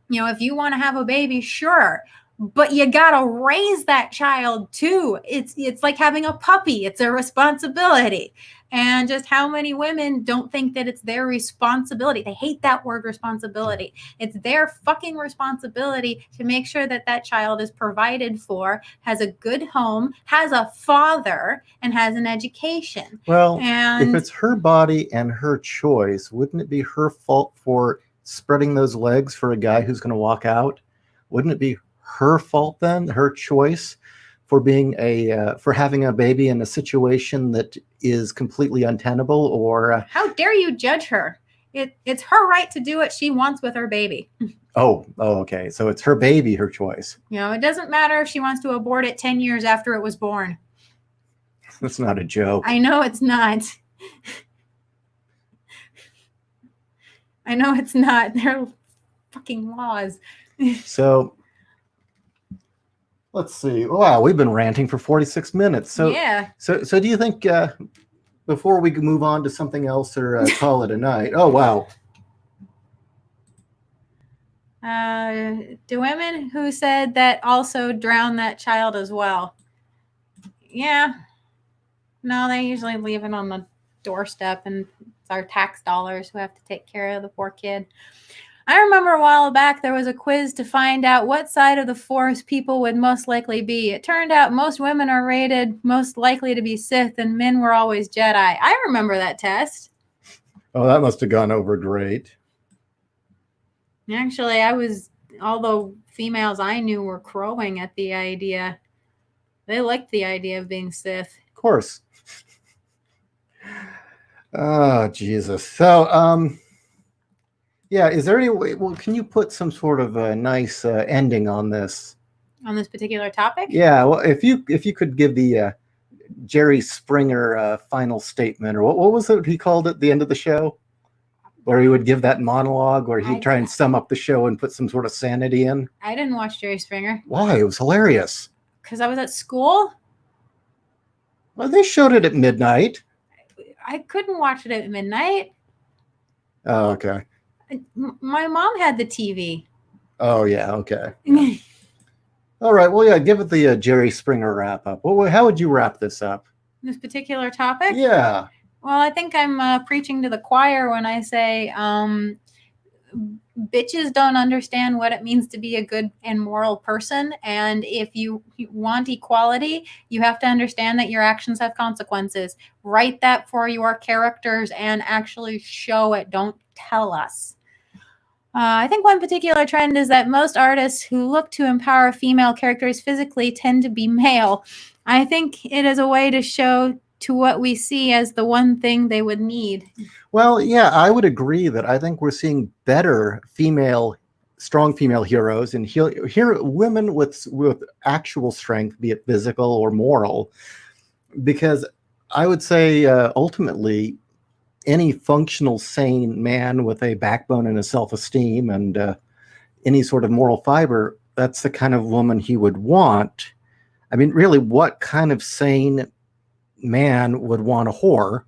if you want to have a baby, sure. But you got to raise that child too. It's like having a puppy. It's a responsibility. And just how many women don't think that it's their responsibility? They hate that word responsibility. It's their fucking responsibility to make sure that that child is provided for, has a good home, has a father, and has an education. Well, if it's her body and her choice, wouldn't it be her fault for spreading those legs for a guy who's going to walk out? Wouldn't it be her fault then, her choice for being for having a baby in a situation that is completely untenable? Or how dare you judge her? It's her right to do what she wants with her baby. Oh, okay. So it's her baby, her choice. It doesn't matter if she wants to abort it 10 years after it was born. That's not a joke. I know it's not. I know it's not. They're fucking laws. So let's see. Wow, we've been ranting for 46 minutes. So yeah. So do you think before we move on to something else or call it a night? Oh wow. Do women who said that also drown that child as well? Yeah. No, they usually leave it on the doorstep, and it's our tax dollars who have to take care of the poor kid. I remember a while back there was a quiz to find out what side of the Force people would most likely be. It turned out most women are rated most likely to be Sith, and men were always Jedi. I remember that test. Oh, that must have gone over great. Actually, all the females I knew were crowing at the idea. They liked the idea of being Sith. Of course. Oh, Jesus. So, yeah, is there any way, can you put some sort of a nice ending on this? On this particular topic? Yeah, well, if you could give the Jerry Springer final statement, or what was it he called at the end of the show? Where he would give that monologue where he'd try and sum up the show and put some sort of sanity in? I didn't watch Jerry Springer. Why? It was hilarious. Because I was at school? Well, they showed it at midnight. I couldn't watch it at midnight. Oh, okay. My mom had the TV. Oh, yeah, okay. All right, well, yeah, give it the Jerry Springer wrap up. Well, how would you wrap this up? This particular topic? Yeah. Well, I think I'm preaching to the choir when I say bitches don't understand what it means to be a good and moral person. And if you want equality, you have to understand that your actions have consequences. Write that for your characters and actually show it. Don't tell us. I think one particular trend is that most artists who look to empower female characters physically tend to be male. I think it is a way to show to what we see as the one thing they would need. Well, yeah, I would agree that I think we're seeing better strong female heroes and women with actual strength, be it physical or moral, because I would say ultimately any functional, sane man with a backbone and a self-esteem and any sort of moral fiber, that's the kind of woman he would want. I mean, really, what kind of sane man would want a whore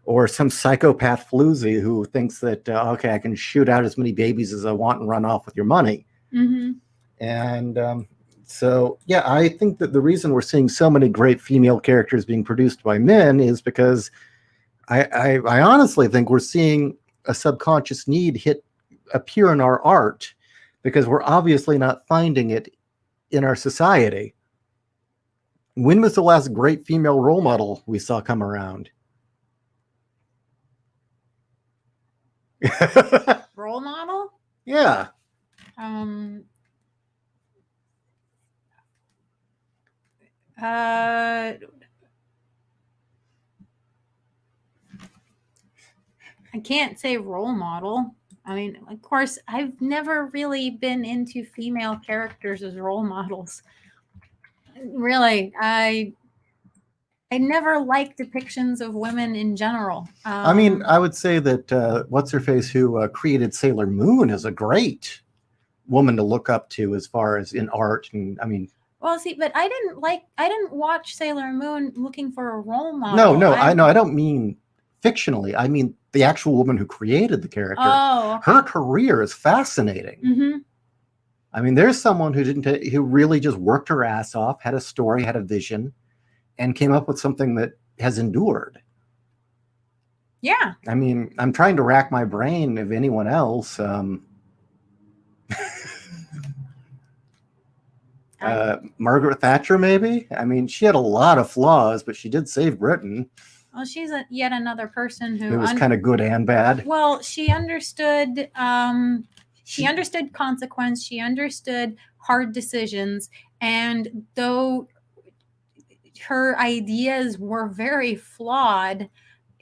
or some psychopath floozy who thinks that, okay, I can shoot out as many babies as I want and run off with your money? Mm-hmm. And so, yeah, I think that the reason we're seeing so many great female characters being produced by men is because I honestly think we're seeing a subconscious need appear in our art because we're obviously not finding it in our society. When was the last great female role model we saw come around? Role model? Yeah. I can't say role model. I mean, of course, I've never really been into female characters as role models. Really, I never liked depictions of women in general. I mean, I would say that what's her face who created Sailor Moon is a great woman to look up to as far as in art, and I mean. Well, see, but I didn't watch Sailor Moon looking for a role model. No, I don't mean fictionally. I mean the actual woman who created the character. Oh, okay. Her career is fascinating. Mm-hmm. I mean, there's someone who really just worked her ass off, had a story, had a vision, and came up with something that has endured. Yeah. I mean, I'm trying to rack my brain of anyone else. Margaret Thatcher, maybe? I mean, she had a lot of flaws, but she did save Britain. Well, she's yet another person who was kind of good and bad. Well, she understood. She understood consequence. She understood hard decisions, and though her ideas were very flawed,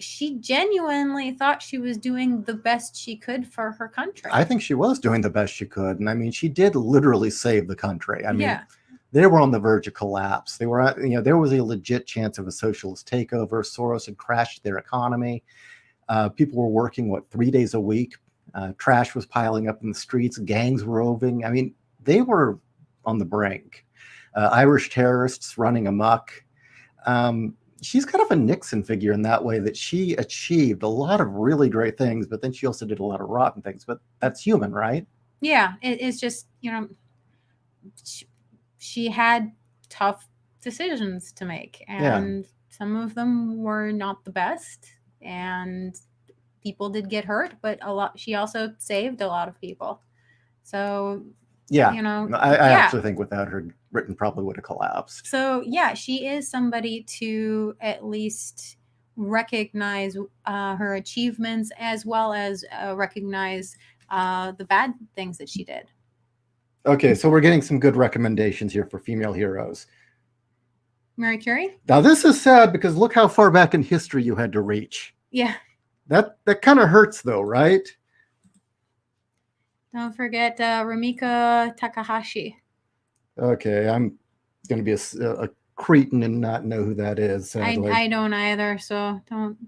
she genuinely thought she was doing the best she could for her country. I think she was doing the best she could, and I mean, she did literally save the country. I mean. Yeah. They were on the verge of collapse. They were, there was a legit chance of a socialist takeover. Soros had crashed their economy. People were working, 3 days a week. Trash was piling up in the streets. Gangs were roving. I mean, they were on the brink. Irish terrorists running amok. She's kind of a Nixon figure in that way, that she achieved a lot of really great things, but then she also did a lot of rotten things. But that's human, right? Yeah, it's just, she had tough decisions to make, and some of them were not the best, and people did get hurt, but she also saved a lot of people. So yeah, I actually think without her, Britain probably would have collapsed. So yeah, she is somebody to at least recognize her achievements, as well as recognize the bad things that she did. Okay, so we're getting some good recommendations here for female heroes. Marie Curie? Now, this is sad because look how far back in history you had to reach. Yeah. That kind of hurts, though, right? Don't forget Rumiko Takahashi. Okay, I'm going to be a cretin and not know who that is. I don't either, so don't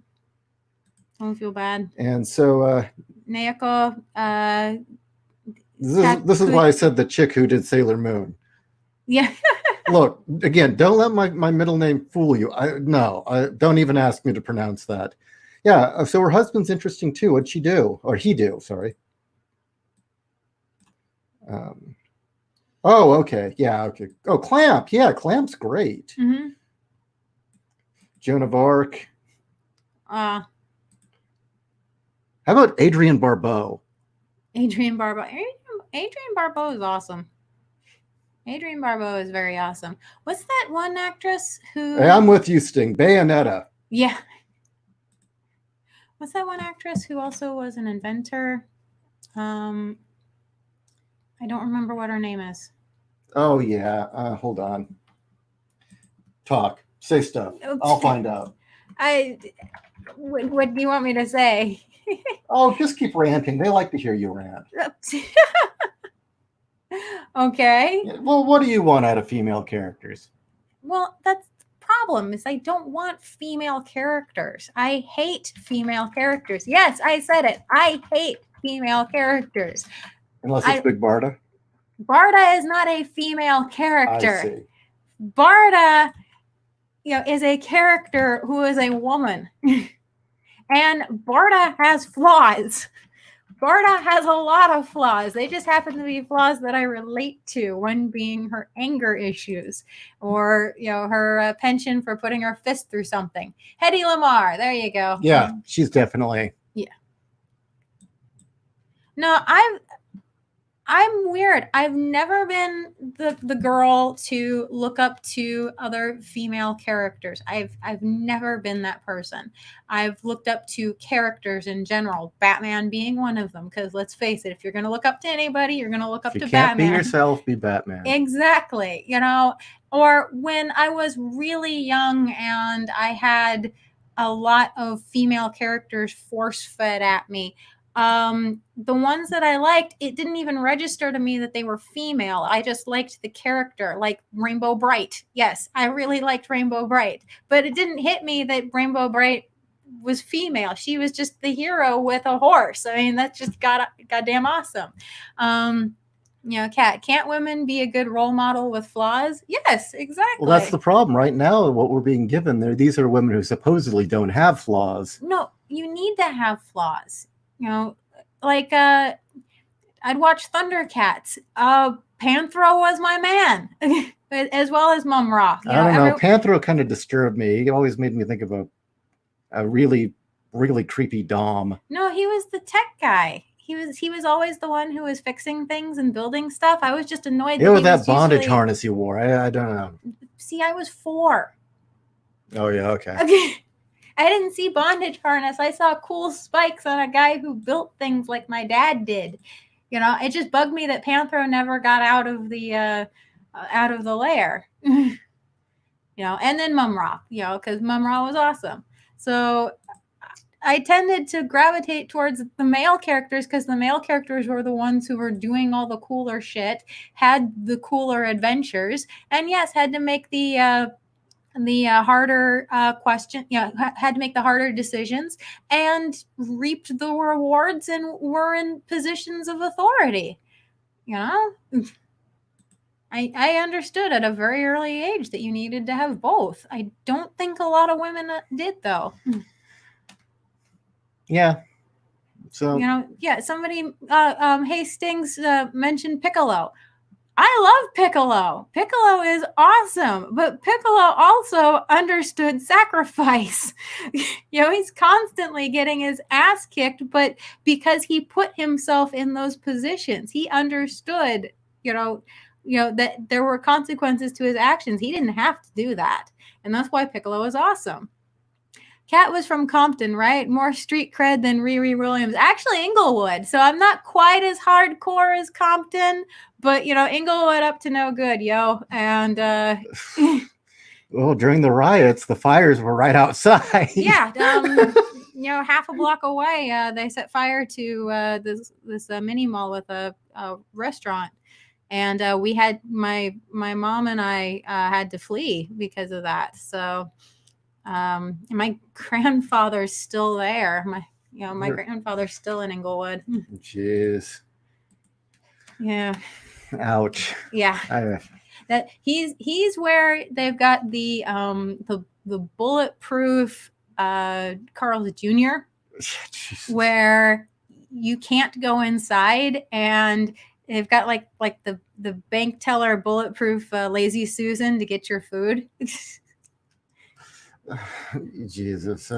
feel bad. And so... Naoko... This is why I said the chick who did Sailor Moon. Yeah. Look, again, don't let my middle name fool you. Don't even ask me to pronounce that. Yeah, so her husband's interesting too. What'd she do? Or he do, sorry. Oh, okay. Yeah, okay. Oh, Clamp. Yeah, Clamp's great. Mm-hmm. Joan of Arc. How about Adrienne Barbeau? Adrienne Barbeau. Adrienne Barbeau is awesome. Adrienne Barbeau is very awesome. What's that one actress who... Hey, I'm with you, Sting. Bayonetta. Yeah. What's that one actress who also was an inventor? I don't remember what her name is. Oh, yeah. Hold on. Talk. Say stuff. I'll find out. What do you want me to say? Oh, just keep ranting. They like to hear you rant. Okay. Well, what do you want out of female characters? Well, that's the problem, is I don't want female characters. I hate female characters. Yes, I said it. I hate female characters. Unless it's Big Barda? Barda is not a female character. I see. Barda, is a character who is a woman. And Barda has flaws. Barda has a lot of flaws. They just happen to be flaws that I relate to, one being her anger issues, or her penchant for putting her fist through something. Hedy Lamarr, there you go. Yeah, she's definitely. Yeah. No, I'm weird. I've never been the girl to look up to other female characters. I've never been that person. I've looked up to characters in general, Batman being one of them. Because let's face it, if you're going to look up to anybody, you're going to look up If you to can't Batman. be yourself, be Batman. Exactly. Or when I was really young and I had a lot of female characters force fed at me. The ones that I liked, it didn't even register to me that they were female. I just liked the character, like Rainbow Bright. Yes, I really liked Rainbow Bright, but it didn't hit me that Rainbow Bright was female. She was just the hero with a horse. I mean, that's just goddamn awesome. Kat, can't women be a good role model with flaws? Yes, exactly. Well, that's the problem right now. What we're being given there, these are women who supposedly don't have flaws. No, you need to have flaws. Like I'd watch Thundercats. Panthro was my man, as well as Mum Ra. I don't know. Panthro kind of disturbed me. He always made me think of a really, really creepy Dom. No, he was the tech guy. He was always the one who was fixing things and building stuff. I was just annoyed. Yeah, with that bondage harness you wore. I don't know. See, I was 4. Oh yeah, okay. I didn't see bondage harness. I saw cool spikes on a guy who built things like my dad did. It just bugged me that Panthro never got out of the lair. And then Mum Ra, because Mum Ra was awesome. So I tended to gravitate towards the male characters because the male characters were the ones who were doing all the cooler shit, had the cooler adventures, and yes, had to make the harder question, had to make the harder decisions and reaped the rewards and were in positions of authority. I understood at a very early age that you needed to have both. I don't think a lot of women did, though. Yeah. So somebody Hastings mentioned Piccolo. I love Piccolo. Piccolo is awesome, but Piccolo also understood sacrifice. He's constantly getting his ass kicked, but because he put himself in those positions, he understood, that there were consequences to his actions. He didn't have to do that. And that's why Piccolo is awesome. Kat was from Compton, right? More street cred than Riri Williams. Actually, Inglewood. So I'm not quite as hardcore as Compton, but, Inglewood up to no good, yo. And, well, during the riots, the fires were right outside. Yeah. Half a block away, they set fire to this mini mall with a restaurant. And we had my mom and I had to flee because of that. So my grandfather's still there. My grandfather's still in Inglewood. Jeez. Yeah. Ouch. Yeah. That he's where they've got the bulletproof Carl's Jr. where you can't go inside, and they've got like the bank teller bulletproof Lazy Susan to get your food. Jesus.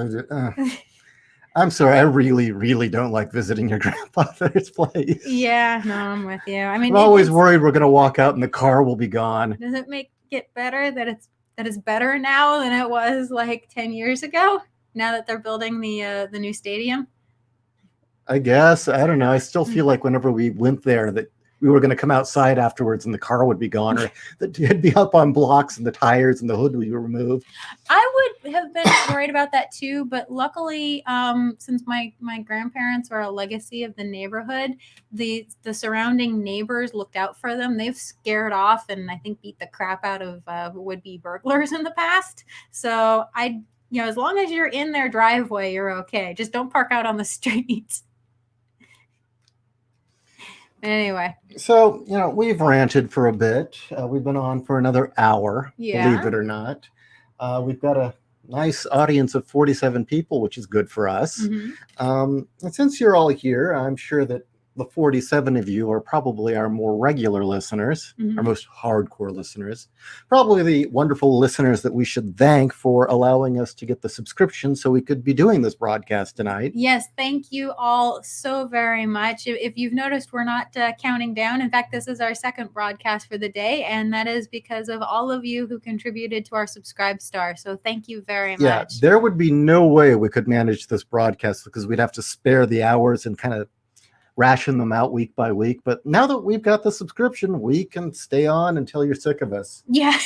I'm sorry. I really, really don't like visiting your grandfather's place. Yeah, no, I'm with you. I mean, I'm always worried we're going to walk out and the car will be gone. Does it make it better that it's better now than it was like 10 years ago? Now that they're building the new stadium? I guess. I don't know. I still feel like whenever we went there that we were going to come outside afterwards and the car would be gone, or that it'd be up on blocks and the tires and the hood would be removed. I would have been worried about that too, but luckily, since my grandparents are a legacy of the neighborhood, the surrounding neighbors looked out for them. They've scared off and I think beat the crap out of would-be burglars in the past. So as long as you're in their driveway, you're okay. Just don't park out on the street. Anyway. So, we've ranted for a bit. We've been on for another hour, believe it or not. We've got a nice audience of 47 people, which is good for us. Mm-hmm. And since you're all here, I'm sure that the 47 of you are probably our more regular listeners, Mhm. our most hardcore listeners, probably the wonderful listeners that we should thank for allowing us to get the subscription so we could be doing this broadcast tonight. Yes, thank you all so very much. If you've noticed, we're not counting down. In fact, this is our second broadcast for the day, and that is because of all of you who contributed to our Subscribe Star. So thank you very Yeah, much. there would be no way we could manage this broadcast because we'd have to spare the hours and kind of ration them out week by week. But now that we've got the subscription, we can stay on until you're sick of us. Yeah.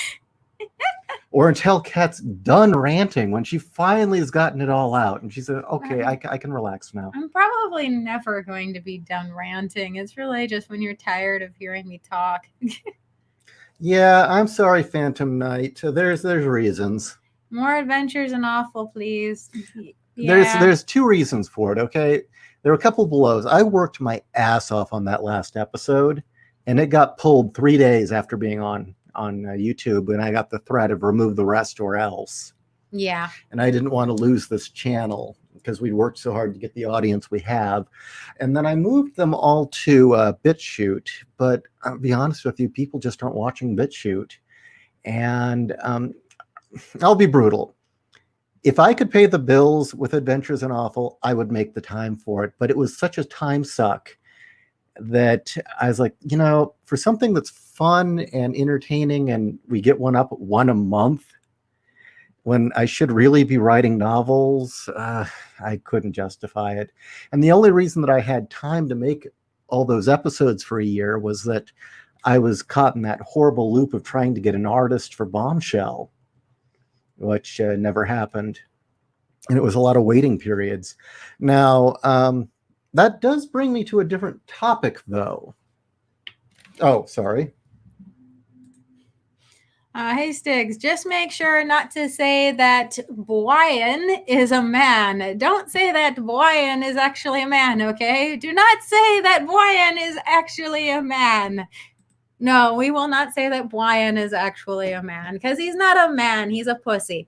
Or until Kat's done ranting when she finally has gotten it all out. And she said, okay, I can relax now. I'm probably never going to be done ranting. It's really just when you're tired of hearing me talk. Yeah, I'm sorry, Phantom Knight. There's reasons. More adventures and awful, please. Yeah. There's two reasons for it, okay? There are a couple blows. I worked my ass off on that last episode, and it got pulled 3 days after being on YouTube, and I got the threat of remove the rest or else. Yeah. And I didn't want to lose this channel because we worked so hard to get the audience we have. And then I moved them all to BitChute, but I'll be honest with you, people just aren't watching BitChute. And I'll be brutal. If I could pay the bills with Adventures in Awful, I would make the time for it. But it was such a time suck that I was like, for something that's fun and entertaining, and we get one a month, when I should really be writing novels, I couldn't justify it. And the only reason that I had time to make all those episodes for a year was that I was caught in that horrible loop of trying to get an artist for Bombshell, which never happened. And it was a lot of waiting periods. Now, that does bring me to a different topic, though. Oh, sorry. Hey, Stiggs, just make sure not to say that Brian is a man. Don't say that Brian is actually a man, okay? Do not say that Brian is actually a man. No, we will not say that Brian is actually a man because he's not a man. He's a pussy.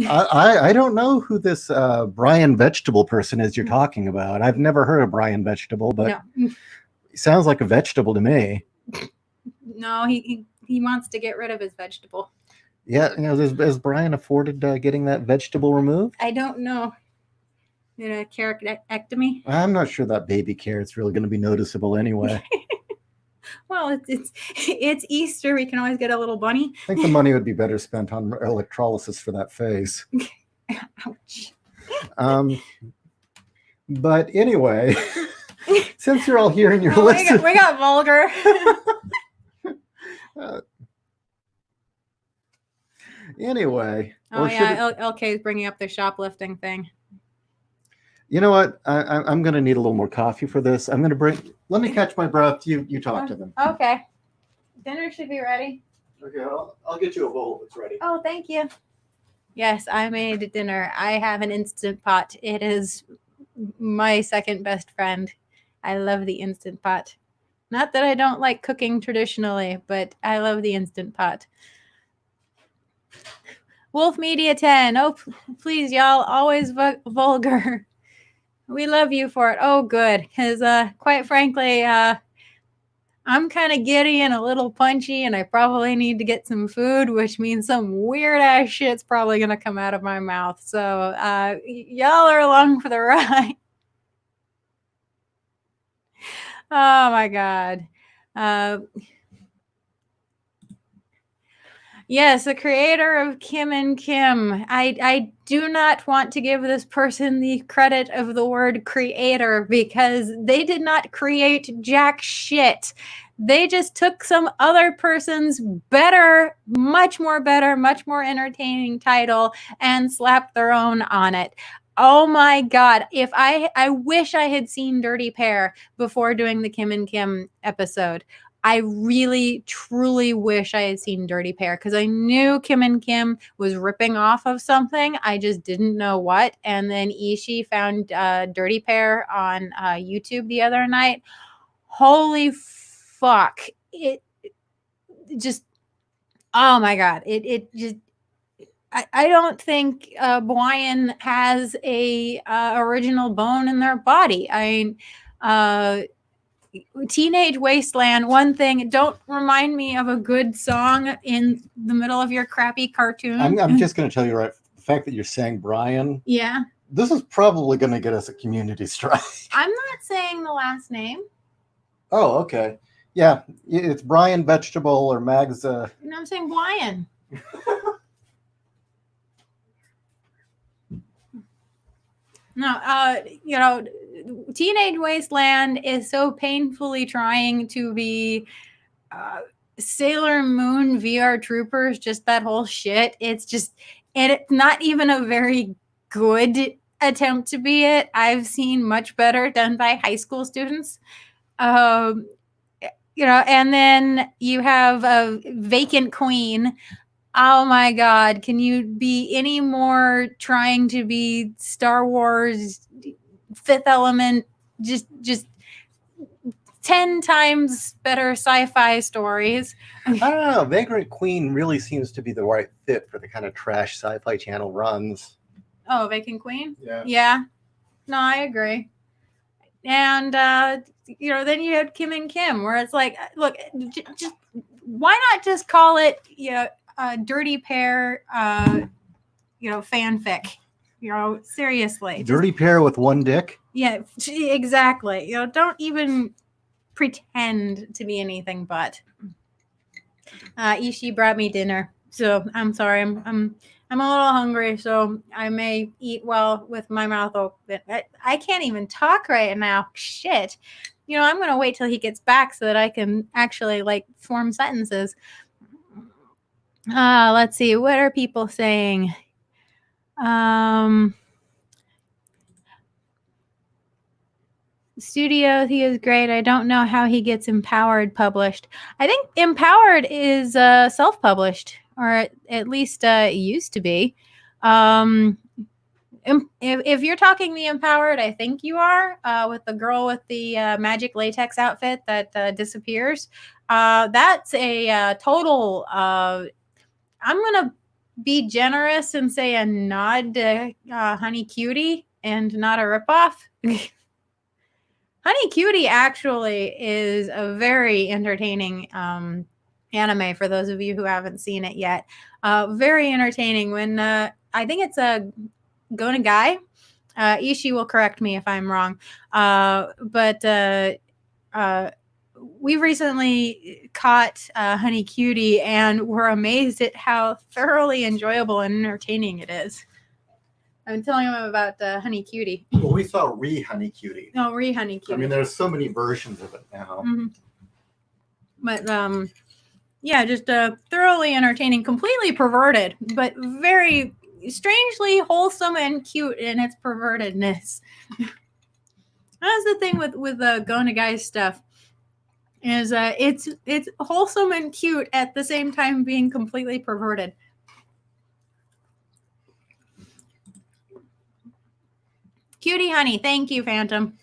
I don't know who this Brian Vegetable person is you're talking about. I've never heard of Brian Vegetable, but no. He sounds like a vegetable to me. No, he wants to get rid of his vegetable. Yeah, has Brian afforded getting that vegetable removed? I don't know. Carrotectomy? I'm not sure that baby carrot's really going to be noticeable anyway. Well, it's Easter. We can always get a little bunny. I think the money would be better spent on electrolysis for that face. Ouch. But anyway, since you're all here and you're listening, we got vulgar. Anyway. Oh yeah, LK is bringing up their shoplifting thing. You know what? I'm going to need a little more coffee for this. I'm going to let me catch my breath. You talk to them. Okay. Dinner should be ready. Okay, I'll get you a bowl if it's ready. Oh, thank you. Yes, I made dinner. I have an Instant Pot. It is my second best friend. I love the Instant Pot. Not that I don't like cooking traditionally, but I love the Instant Pot. Wolf Media 10. Oh, please, y'all. Always vulgar. We love you for it. Oh, good. Because quite frankly, I'm kind of giddy and a little punchy, and I probably need to get some food, which means some weird-ass shit's probably going to come out of my mouth. So y'all are along for the ride. Oh, my God. Yes, the creator of Kim and Kim. I do not want to give this person the credit of the word creator because they did not create jack shit. They just took some other person's better, much more entertaining title and slapped their own on it. Oh my God. If I wish I had seen Dirty Pair before doing the Kim and Kim episode. I really, truly wish I had seen Dirty Pair because I knew Kim and Kim was ripping off of something. I just didn't know what. And then Ishii found Dirty Pair on YouTube the other night. Holy fuck. It just, oh my God. It just, I don't think Brian has a original bone in their body. I mean, Teenage Wasteland. One thing, don't remind me of a good song in the middle of your crappy cartoon. I'm just going to tell you right. The fact that you're saying Brian. Yeah. This is probably going to get us a community strike. I'm not saying the last name. Oh, okay. Yeah, it's Brian Vegetable or Mag's. No, I'm saying Brian. No, Teenage Wasteland is so painfully trying to be Sailor Moon VR Troopers, just that whole shit. It's just, and it's not even a very good attempt to be it. I've seen much better done by high school students. And then you have a Vacant Queen. Oh my God, can you be any more trying to be Star Wars Fifth Element, just 10 times better sci-fi stories? I don't know. Vagrant Queen really seems to be the right fit for the kind of trash Sci-Fi Channel runs. Oh, Vacant Queen? Yeah. Yeah. No, I agree. And, then you had Kim and Kim, where it's like, look, just why not just call it, Dirty Pair, fanfic? Seriously. Dirty Pair with one dick? Yeah, exactly. Don't even pretend to be anything but. Ishi brought me dinner, so I'm sorry. I'm a little hungry, so I may eat well with my mouth open. I can't even talk right now. Shit. I'm going to wait till he gets back so that I can actually form sentences. Let's see. What are people saying? Studio, he is great. I don't know how he gets Empowered published. I think Empowered is self-published, or at least it used to be. If you're talking the Empowered, I think you are, with the girl with the magic latex outfit that disappears. That's a total, I'm going to be generous and say a nod to Honey Cutie and not a ripoff. Honey Cutie actually is a very entertaining anime for those of you who haven't seen it yet. Very entertaining. When I think it's a Gona Guy. Ishi will correct me if I'm wrong. But we recently caught Honey Cutie and were amazed at how thoroughly enjoyable and entertaining it is. I'm telling him about Honey Cutie. Well, we saw Honey Cutie. No, Honey Cutie. I mean, there's so many versions of it now. Mm-hmm. But just thoroughly entertaining, completely perverted, but very strangely wholesome and cute in its pervertedness. That's the thing with the Gona Guy stuff, is it's wholesome and cute at the same time being completely perverted. Cutie honey, thank you, Phantom.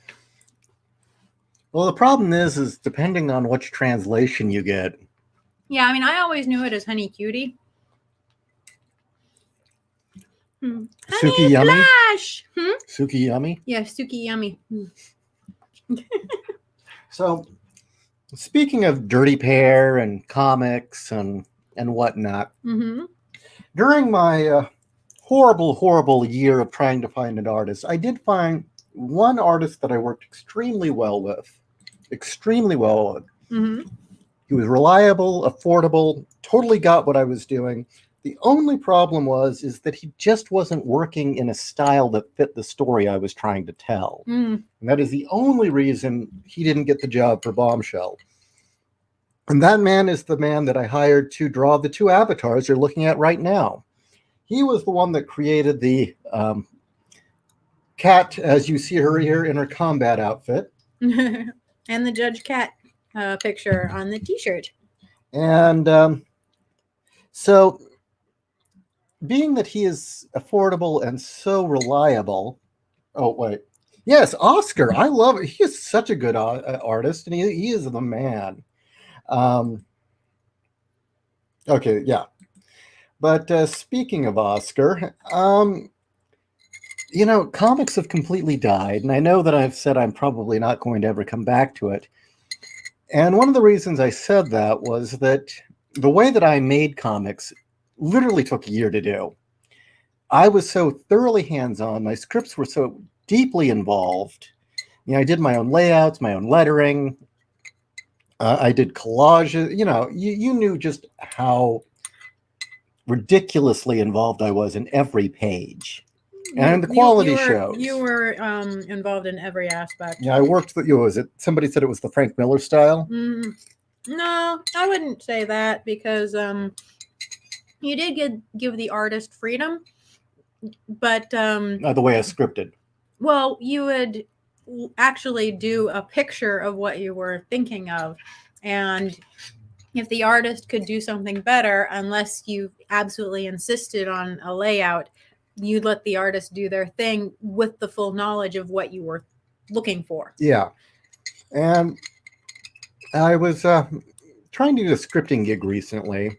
Well, the problem is depending on which translation you get. Yeah, I mean, I always knew it as Honey Cutie. Suki Honey Yummy? Flash! Suki Yummy? Yeah, Suki Yummy. So, speaking of Dirty Pair and comics and whatnot, during my horrible year of trying to find an artist, I did find one artist that I worked extremely well with. He was reliable, affordable, totally got what I was doing. The only problem is that he just wasn't working in a style that fit the story I was trying to tell. And that is the only reason he didn't get the job for Bombshell. And that man is the man that I hired to draw the two avatars you're looking at right now. He was the one that created the cat, as you see her here in her combat outfit. And the Judge Cat picture on the t-shirt. And so, being that he is affordable and so reliable... Oh, wait. Yes, Oscar. I love it. He is such a good artist, and he is the man. Okay, yeah. But speaking of Oscar, comics have completely died, and I know that I've said I'm probably not going to ever come back to it, And one of the reasons I said that was that the way that I made comics literally took a year to do. I was so thoroughly hands-on. My scripts were so deeply involved. You know, I did my own layouts, my own lettering. I did collages. You know, you knew just how ridiculously involved I was in every page. And the quality shows. You were involved in every aspect. Yeah, I worked with you. Was it somebody said it was the Frank Miller style? No, I wouldn't say that because you did give the artist freedom, but The way I scripted. well, you would actually do a picture of what you were thinking of, and if the artist could do something better, unless you absolutely insisted on a layout, you'd let the artist do their thing with the full knowledge of what you were looking for. Yeah. And I was trying to do a scripting gig recently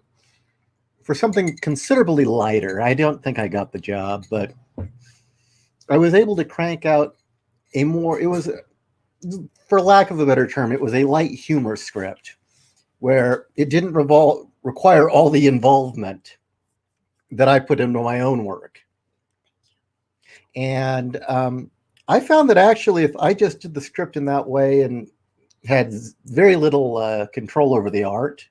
for something considerably lighter. I don't think I got the job, but I was able to crank out it was, for lack of a better term, it was a light humor script where it didn't require all the involvement that I put into my own work. And I found that actually, if I just did the script in that way and had very little control over the art,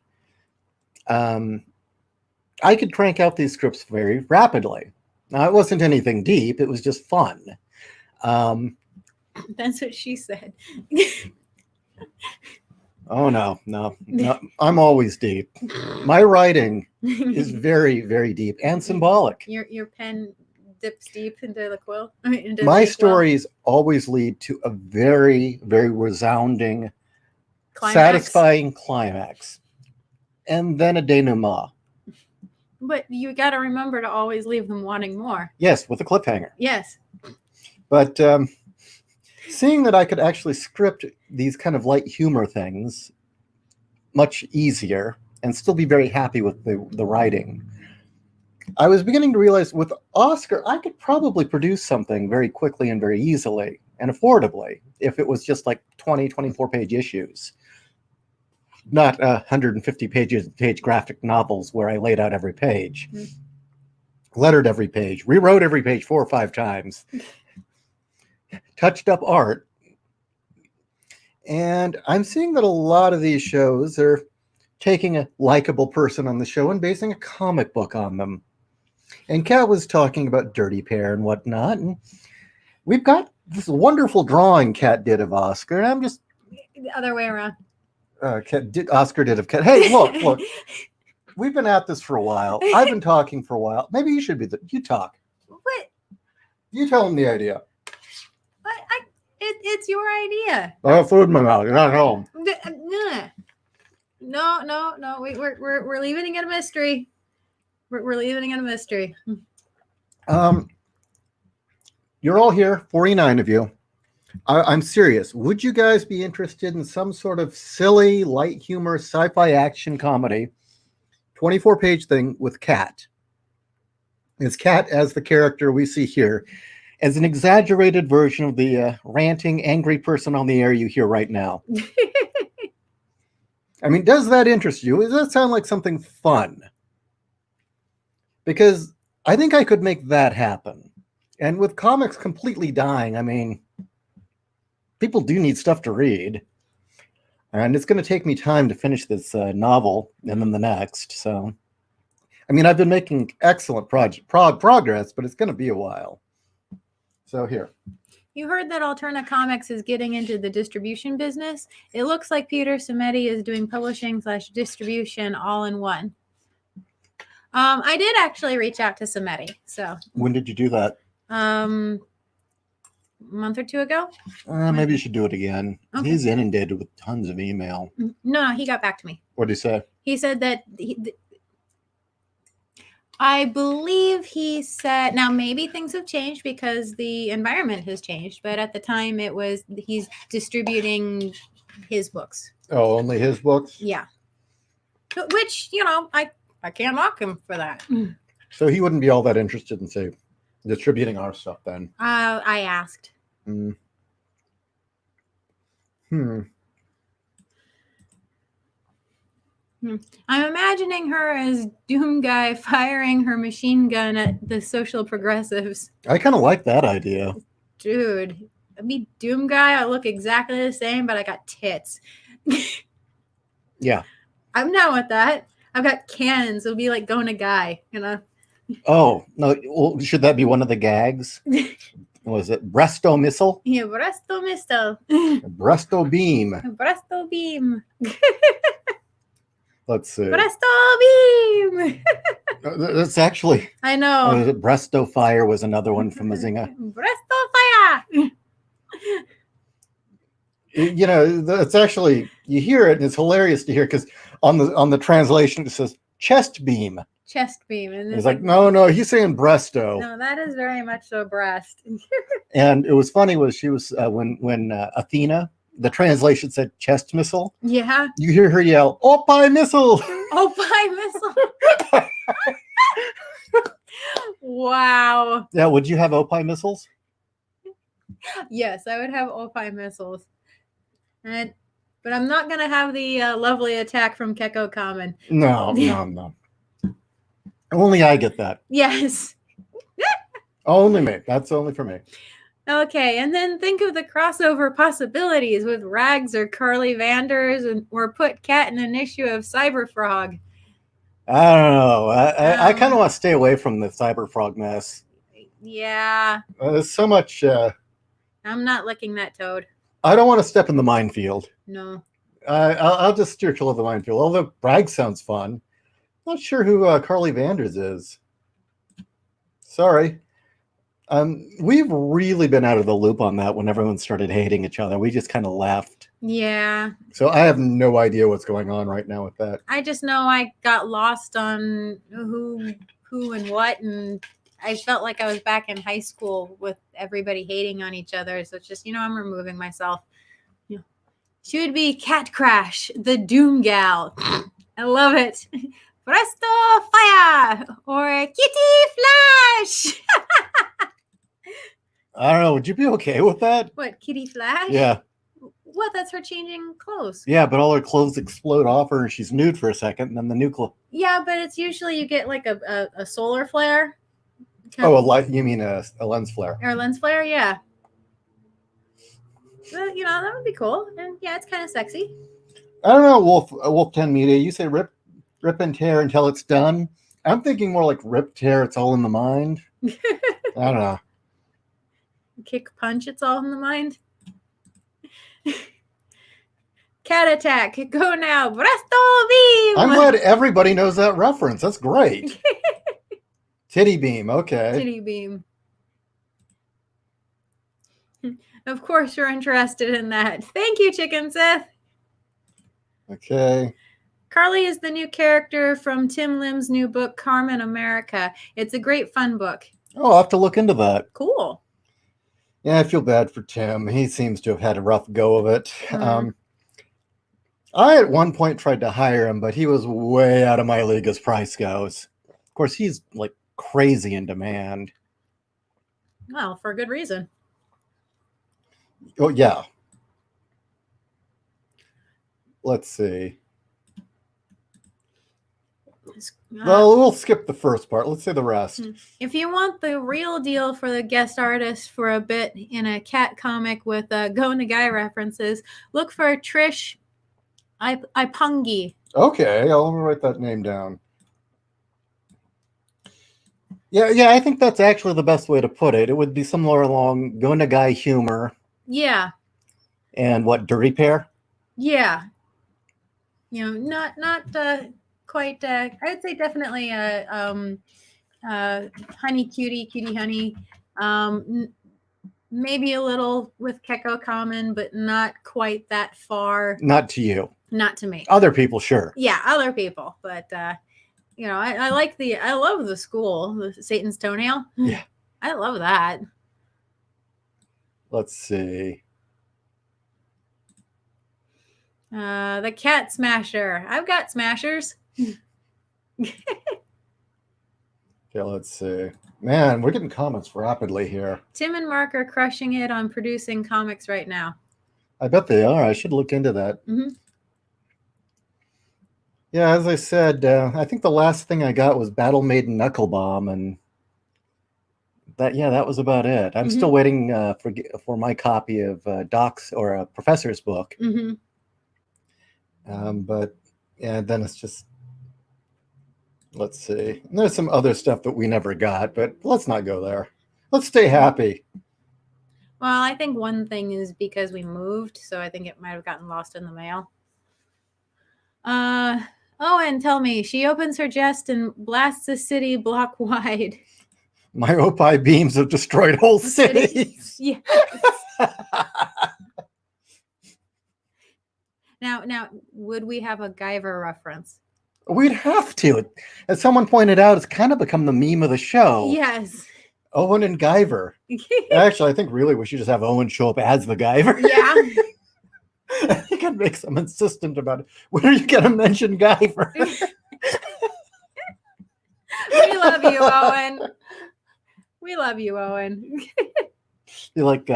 I could crank out these scripts very rapidly. Now, it wasn't anything deep. It was just fun. That's what she said. Oh, no. I'm always deep. My writing is very, very deep and symbolic. Your pen dips deep into the quill. My stories always lead to a very, very resounding, satisfying climax. And then a denouement. But you got to remember to always leave them wanting more. Yes, with a cliffhanger. Yes. But seeing that I could actually script these kind of light humor things much easier and still be very happy with the writing, I was beginning to realize with Oscar, I could probably produce something very quickly and very easily and affordably if it was just like 20, 24-page issues. Not 150 page graphic novels where I laid out every page, lettered every page, rewrote every page 4 or 5 times, touched up art. And I'm seeing that a lot of these shows are taking a likable person on the show and basing a comic book on them. And Kat was talking about Dirty Pair and whatnot. And we've got this wonderful drawing Kat did of Oscar. And I'm just... The other way around. Oscar did of Kat. Hey, look. We've been at this for a while. I've been talking for a while. Maybe you should be you talk. What? You tell them the idea. It's your idea. I have food in my mouth. You're not home. No. We're leaving it a mystery. We're leaving it a mystery. You're all here, 49 of you. I'm serious. Would you guys be interested in some sort of silly, light humor, sci-fi action comedy, 24-page thing with Kat? It's Kat as the character we see here, as an exaggerated version of the ranting, angry person on the air you hear right now. I mean, does that interest you? Does that sound like something fun? Because I think I could make that happen. And with comics completely dying, I mean, people do need stuff to read. And it's going to take me time to finish this novel and then the next. So, I mean, I've been making excellent progress, but it's going to be a while. So here. You heard that Alterna Comics is getting into the distribution business. It looks like Peter Samedi is doing publishing / distribution all in one. I did actually reach out to Samedi. So when did you do that? A month or 2 ago. Maybe you should do it again. Okay. He's inundated with tons of email. No, he got back to me. What did he say? He said that I believe he said, now maybe things have changed because the environment has changed, but at the time he's distributing his books. Oh, only his books? Yeah. Which, I can't knock him for that. So he wouldn't be all that interested in, say, distributing our stuff then? I asked. I'm imagining her as Doom Guy firing her machine gun at the social progressives. I kind of like that idea. Dude, I'd be Doom Guy. I look exactly the same, but I got tits. Yeah. I'm down with that. I've got cannons. It'll be like going to Guy, you know? Oh, no. Well, should that be one of the gags? Was it Bresto Missile? Yeah, Bresto Missile. Bresto Beam. Bresto Beam. Let's see. Bresto Beam. That's actually. I know. Bresto Fire was another one from Mazinga. Bresto Fire. You know, it's actually, you hear it and it's hilarious to hear because on the translation it says chest beam. Chest beam. And it's like, no, he's saying bresto. No, that is very much so breast. And it was funny was she was when Athena, the translation said chest missile. Yeah. You hear her yell, Opie missile. Opie missile. Wow. Yeah, would you have Opie missiles? Yes, I would have Opie missiles. But I'm not going to have the lovely attack from Kekko Common. No. Only I get that. Yes. Only me. That's only for me. Okay, and then think of the crossover possibilities with Rags or Carly Vanders, or put Kat in an issue of Cyberfrog. I don't know. I kind of want to stay away from the Cyberfrog mess. Yeah. There's so much. I'm not licking that toad. I don't want to step in the minefield. No. I'll just steer clear of the minefield. Although Bragg sounds fun. Not sure who Carly Vanders is. Sorry. We've really been out of the loop on that when everyone started hating each other. We just kind of left. Yeah. So I have no idea what's going on right now with that. I just know I got lost on who and what, and I felt like I was back in high school with everybody hating on each other. So it's just, I'm removing myself. She would be Cat Crash, the Doom Gal. I love it. Presto Fire or Kitty Flash. I don't know. Would you be okay with that? What, Kitty Flash? Yeah. What? That's her changing clothes. Yeah, but all her clothes explode off her and she's nude for a second, and then the new clothes. Yeah, but it's usually you get like a solar flare. Oh, a light? You mean a lens flare? Or a lens flare? Yeah. Well, that would be cool. And yeah, it's kind of sexy. I don't know, Wolf 10 Media. You say rip and tear until it's done. I'm thinking more like rip, tear, it's all in the mind. I don't know. Kick, punch, it's all in the mind. Cat attack, go now. Bresto beam. I'm glad everybody knows that reference. That's great. Titty beam, okay. Titty beam. Of course you're interested in that. Thank you, Chicken Seth. Okay. Carly is the new character from Tim Lim's new book, Carmen America. It's a great fun book. Oh, I'll have to look into that. Cool. Yeah, I feel bad for Tim. He seems to have had a rough go of it. I at one point tried to hire him, but he was way out of my league as price goes. Of course, he's like crazy in demand. Well, for a good reason. Oh, yeah. Let's see. Well, we'll skip the first part. Let's say the rest. If you want the real deal for the guest artist for a bit in a cat comic with Go Nagai references, look for Trish Ipungi. Okay, I'll write that name down. Yeah, I think that's actually the best way to put it. It would be somewhere along Go Nagai humor. Yeah. And what, Dirty Pair? Yeah. Not quite. I would say definitely honey cutie honey. Maybe a little with Kekko Common, but not quite that far. Not to you. Not to me. Other people, sure. Yeah, other people, but I love the school, the Satan's Toenail. Yeah, I love that. Let's see. The Cat Smasher. I've got smashers. Okay, let's see. Man, we're getting comments rapidly here. Tim and Mark are crushing it on producing comics right now. I bet they are. I should look into that. Mm-hmm. Yeah, as I said, I think the last thing I got was Battle Maiden Knuckle Bomb, and that was about it. I'm still waiting for my copy of Doc's or a Professor's book. But yeah, then it's just, let's see. And there's some other stuff that we never got, but let's not go there. Let's stay happy. Well, I think one thing is because we moved, so I think it might have gotten lost in the mail. Oh, and tell me, she opens her chest and blasts the city block wide. My Opie beams have destroyed whole cities. Yes. Now, would we have a Guyver reference? We'd have to. As someone pointed out, it's kind of become the meme of the show. Yes. Owen and Guyver. Actually, I think really we should just have Owen show up as the Guyver. Yeah. You can make some insistent about it. When are you going to mention Guyver? We love you, Owen. We love you, Owen. You're like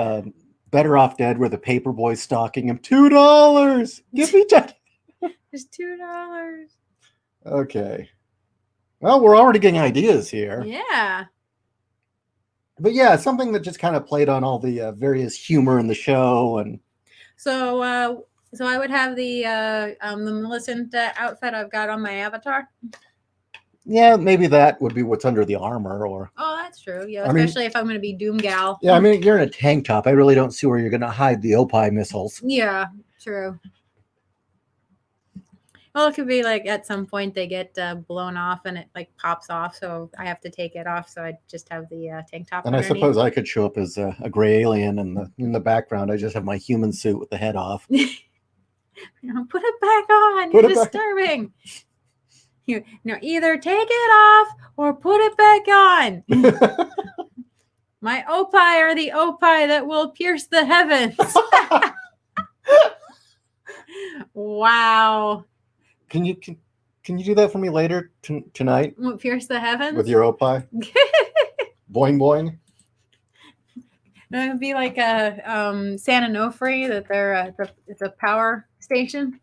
Better Off Dead where the paper boy's stalking him. $2. Give me $10. Just $2. Okay. Well, we're already getting ideas here. Yeah. But yeah, something that just kind of played on all the various humor in the show. And so I would have the Millicent outfit I've got on my avatar. Yeah, maybe that would be what's under the armor. Or oh, that's true. Yeah, especially if I'm going to be Doom Gal. Yeah, I mean, you're in a tank top. I really don't see where you're going to hide the Opie missiles. Yeah, true. Well, it could be like at some point they get blown off and it like pops off, so I have to take it off. So I just have the tank top. And underneath. I suppose I could show up as a gray alien in the background. I just have my human suit with the head off. Put it back on. You're disturbing. Either take it off or put it back on. My Opie are the Opie that will pierce the heavens. Wow. Can you do that for me later tonight? Pierce the heavens? With your Opie? Boing boing. It would be like a San Onofre that they're it's a power station.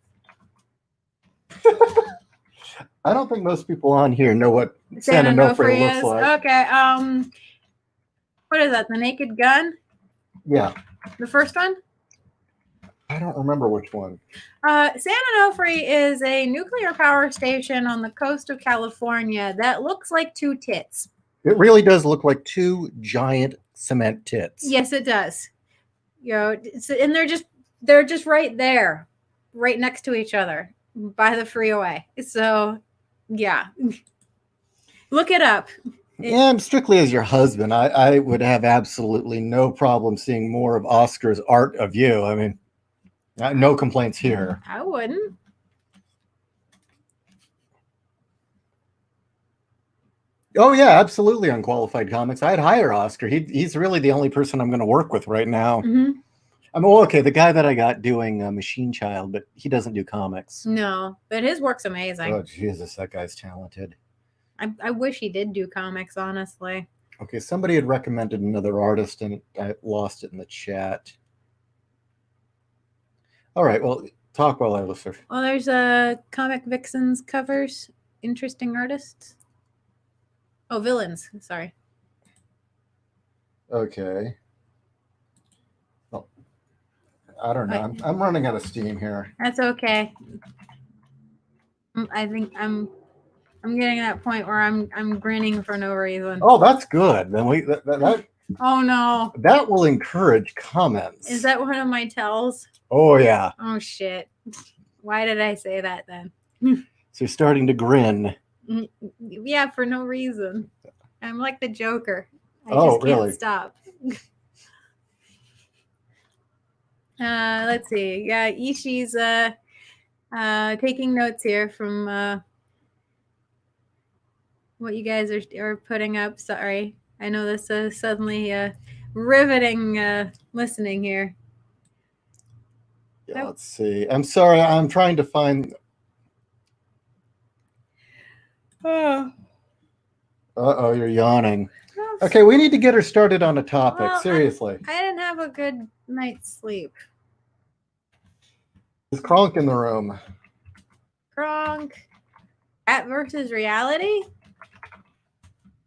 I don't think most people on here know what San Onofre looks like. Okay. What is that? The Naked Gun? Yeah. The first one? I don't remember which one. San Onofre is a nuclear power station on the coast of California that looks like two tits. It really does look like two giant cement tits. Yes, it does. And they're just right there, right next to each other by the freeway. So, yeah. Look it up. And strictly as your husband, I would have absolutely no problem seeing more of Oscar's art of you. I mean, no complaints here. I wouldn't. Oh yeah, absolutely. Unqualified Comics. I'd hire Oscar. He's really the only person I'm going to work with right now. Mm-hmm. I mean, well, okay, the guy that I got doing Machine Child, but he doesn't do comics. No, but his work's amazing. Oh Jesus, that guy's talented. I wish he did do comics, honestly. Okay, somebody had recommended another artist, and I lost it in the chat. All right, well, talk while I listen. Well, there's Comic Vixens covers, interesting artists. Oh, villains. Sorry. Okay. Well, I don't know. I'm running out of steam here. That's okay. I think I'm getting to that point where I'm grinning for no reason. Oh, that's good. Then that oh no. That will encourage comments. Is that one of my tells? Oh yeah. Oh shit. Why did I say that then? So you're starting to grin. Yeah, for no reason. I'm like the Joker. I just can't stop. Let's see. Yeah, Ishi's taking notes here from what you guys are putting up. Sorry. I know this is suddenly riveting listening here. Yeah, let's see. I'm sorry. I'm trying to find. Oh. Uh-oh, you're yawning. Okay, we need to get her started on a topic. Well, seriously. I didn't have a good night's sleep. Is Kronk in the room? Kronk. cat versus reality,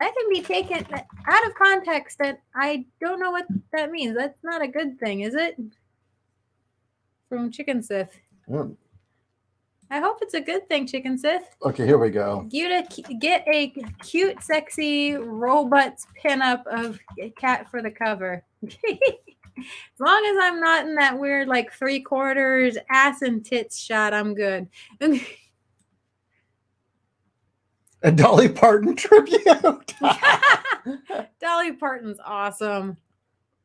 that can be taken out of context. That I don't know what that means. That's not a good thing, is it? From Chicken Sith. Mm. I hope it's a good thing, Chicken Sith. Okay, here we go. You to get a cute, sexy robots pinup of a cat for the cover. As long as I'm not in that weird, like 3/4 ass and tits shot, I'm good. A Dolly Parton tribute. Dolly Parton's awesome.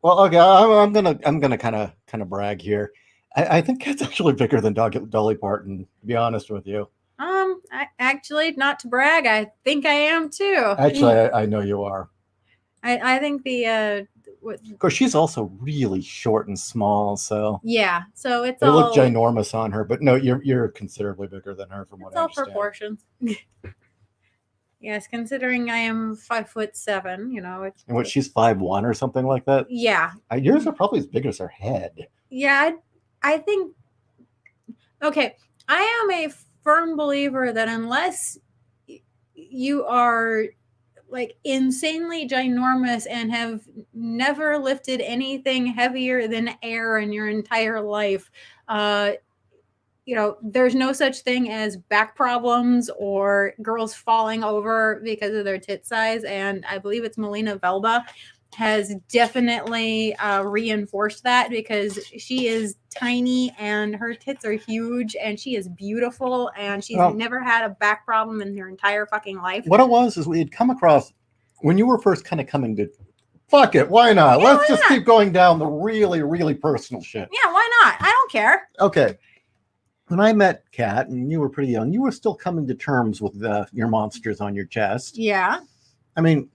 Well, okay, I'm gonna kind of brag here. I think Cat's actually bigger than Dolly Parton, to be honest with you. Actually, not to brag, I think I am too. Actually, I know you are. I think the Of course, she's also really short and small, so yeah. So it's they all look ginormous on her. But no, you're considerably bigger than her, from what it's I all understand. proportions. Yes, considering I am 5'7", you know. And what, she's 5'1" or something like that? Yeah. Yours are probably as big as her head. Yeah, I think. Okay, I am a firm believer that unless you are like insanely ginormous and have never lifted anything heavier than air in your entire life, you know, there's no such thing as back problems or girls falling over because of their tit size. And I believe it's Melina Velba has definitely reinforced that, because she is tiny and her tits are huge and she is beautiful and she's never had a back problem in her entire fucking life. What it was is we had come across, when you were first kind of coming to, fuck it, why not? Yeah, Let's just keep going down the really, really personal shit. Yeah, why not? I don't care. Okay. When I met Kat, and you were pretty young, you were still coming to terms with your monsters on your chest. Yeah. I mean,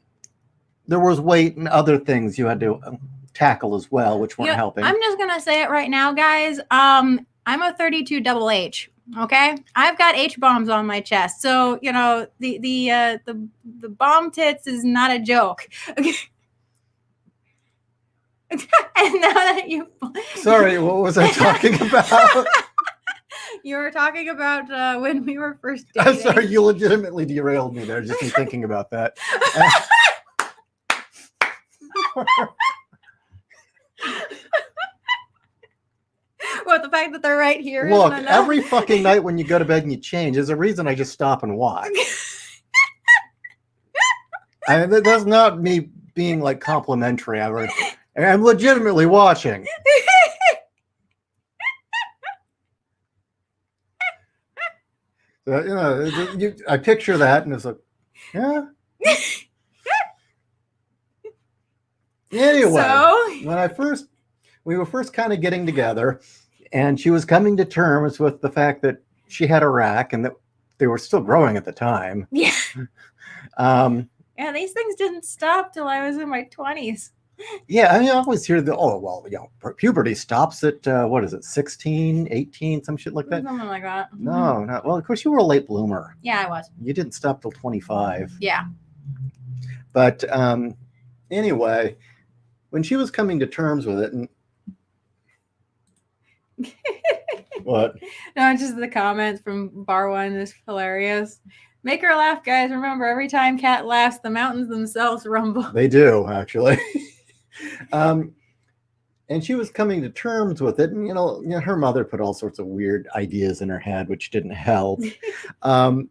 there was weight and other things you had to tackle as well, which weren't helping. I'm just gonna say it right now, guys. I'm a 32 double H. Okay, I've got H bombs on my chest, so you know the bomb tits is not a joke. Okay. And now that you, sorry, what was I talking about? You were talking about when we were first dating. I'm sorry, you legitimately derailed me there, just me thinking about that. What, the fact that they're right here? Look, every fucking night when you go to bed and you change, there's a reason I just stop and watch. And that's not me being like complimentary. I'm legitimately watching. So, you know, I picture that, and it's like, yeah. Anyway, so when we were first kind of getting together, and she was coming to terms with the fact that she had a rack and that they were still growing at the time. Yeah. Yeah, these things didn't stop till I was in my 20s. Yeah, I mean, I always hear puberty stops at, 16, 18, some shit like that? Something like that. No, not, well, of course, you were a late bloomer. Yeah, I was. You didn't stop till 25. Yeah. But anyway, when she was coming to terms with it, and what? No, it's just the comments from Bar One is hilarious. Make her laugh, guys. Remember, every time Kat laughs, the mountains themselves rumble. They do, actually. And she was coming to terms with it, and you know, her mother put all sorts of weird ideas in her head, which didn't help. And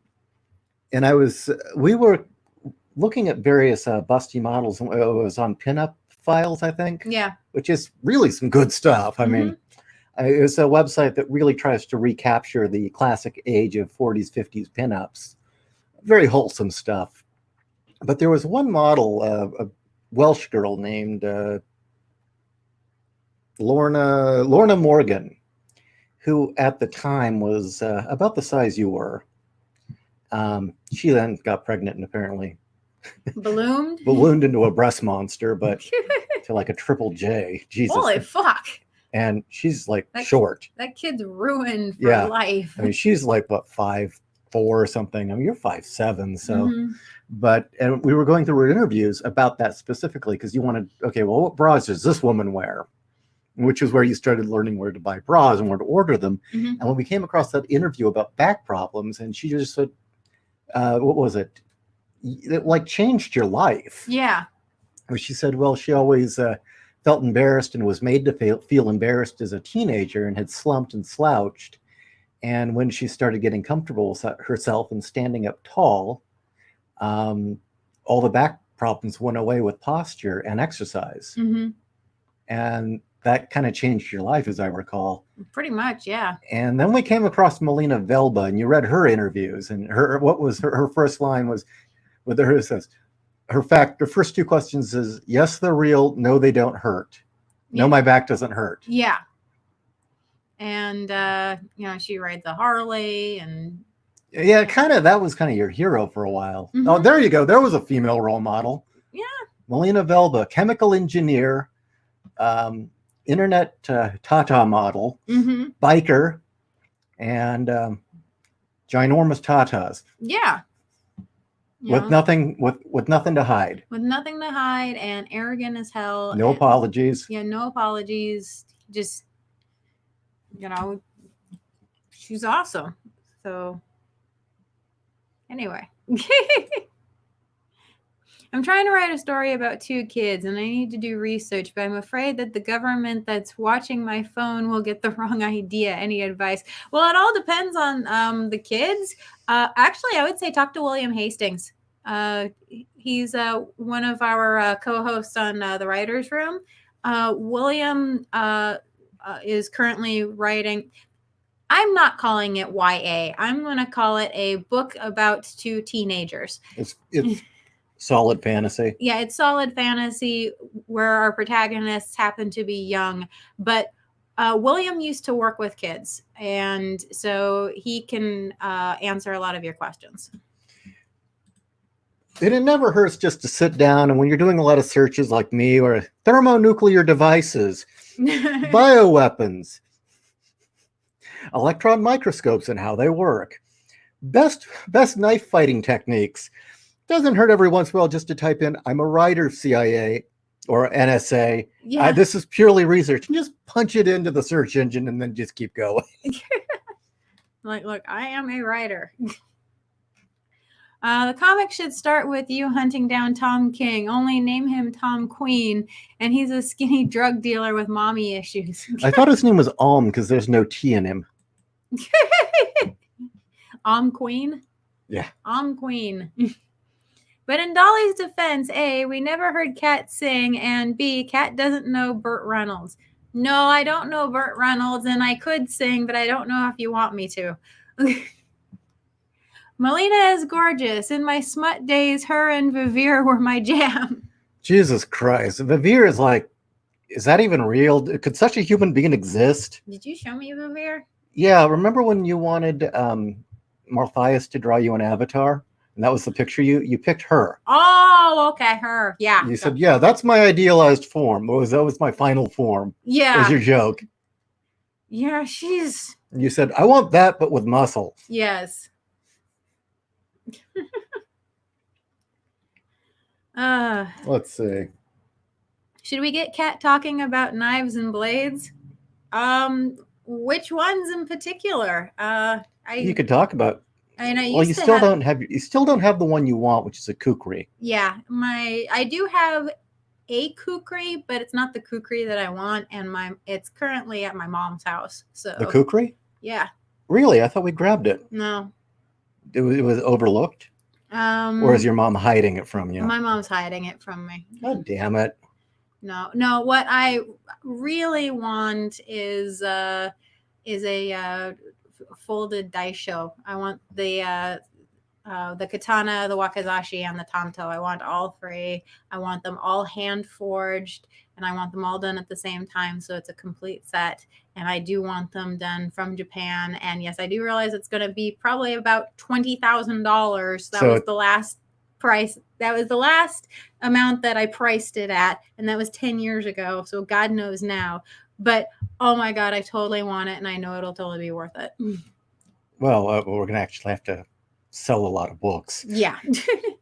we were looking at various busty models. It was on pinup files, I think. Yeah. Which is really some good stuff. I mean, it's a website that really tries to recapture the classic age of 40s, 50s pinups. Very wholesome stuff. But there was one model, a Welsh girl named Lorna Morgan, who at the time was about the size you were. She then got pregnant and apparently ballooned into a breast monster, but to like a triple J. Jesus. Holy fuck. And she's like short. That kid's ruined for life. I mean, she's like, what, 5'4" or something. I mean, you're 5'7", so. And we were going through interviews about that specifically because you wanted, okay, well, what bras does this woman wear? Which is where you started learning where to buy bras and where to order them. And when we came across that interview about back problems, and she just said, what was it? It like changed your life. Yeah. Where she said, well, she always felt embarrassed and was made to feel embarrassed as a teenager and had slumped and slouched. And when she started getting comfortable with herself and standing up tall, all the back problems went away with posture and exercise. Mm-hmm. And that kind of changed your life, as I recall. Pretty much, yeah. And then we came across Melina Velba, and you read her interviews. And her first line was, with her, it says, her first two questions is, yes, they're real. No, they don't hurt. No, my back doesn't hurt. Yeah. And, she rides a Harley and. Yeah, that was kind of your hero for a while. Mm-hmm. Oh, there you go. There was a female role model. Yeah. Melina Velba, chemical engineer, internet Tata model, mm-hmm. biker, and ginormous Tatas. Yeah. With nothing to hide. With nothing to hide and arrogant as hell. No apologies. Yeah, no apologies. Just, she's awesome. So, anyway. I'm trying to write a story about 2 kids and I need to do research, but I'm afraid that the government that's watching my phone will get the wrong idea. Any advice? Well, it all depends on the kids. Actually, I would say talk to William Hastings. He's one of our co-hosts on the Writers' Room. William is currently writing. I'm not calling it YA. I'm going to call it a book about 2 teenagers. It's solid fantasy. Yeah, it's solid fantasy where our protagonists happen to be young. But William used to work with kids, and so he can answer a lot of your questions. And it never hurts just to sit down, and when you're doing a lot of searches like me, or thermonuclear devices, bioweapons, electron microscopes and how they work, best knife fighting techniques, doesn't hurt every once in a while just to type in, I'm a writer, CIA or NSA. Yeah. This is purely research, and just punch it into the search engine and then just keep going. Look, I am a writer. The comic should start with you hunting down Tom King. Only name him Tom Queen, and he's a skinny drug dealer with mommy issues. I thought his name was because there's no T in him. Queen? Yeah. Queen. But in Dolly's defense, A, we never heard Kat sing, and B, Kat doesn't know Burt Reynolds. No, I don't know Burt Reynolds, and I could sing, but I don't know if you want me to. Melina is gorgeous. In my smut days, her and Vivir were my jam. Jesus Christ. Vivir is like, is that even real? Could such a human being exist? Did you show me Vivir? Yeah, remember when you wanted Morpheus to draw you an avatar? And that was the picture you picked her. Oh, okay, her. Yeah. You said, yeah, that's my idealized form. That was my final form. Yeah. Was your joke. Yeah, she's... You said, I want that, but with muscle. Yes. Let's see. Should we get Kat talking about knives and blades? Which ones in particular? You could talk about. You still don't have the one you want, which is a kukri. Yeah, I do have a kukri, but it's not the kukri that I want, and it's currently at my mom's house. So the kukri? Yeah. Really? I thought we grabbed it. No. It was overlooked? Or is your mom hiding it from you? My mom's hiding it from me. God damn it. No. What I really want is a folded daisho. I want the katana, the wakizashi, and the tanto. I want all 3. I want them all hand forged, and I want them all done at the same time, so it's a complete set. And I do want them done from Japan. And yes, I do realize it's going to be probably about $20,000. That was the last price. That was the last amount that I priced it at, and that was 10 years ago. So God knows now. But oh my God, I totally want it, and I know it'll totally be worth it. Well, we're going to actually have to sell a lot of books. Yeah.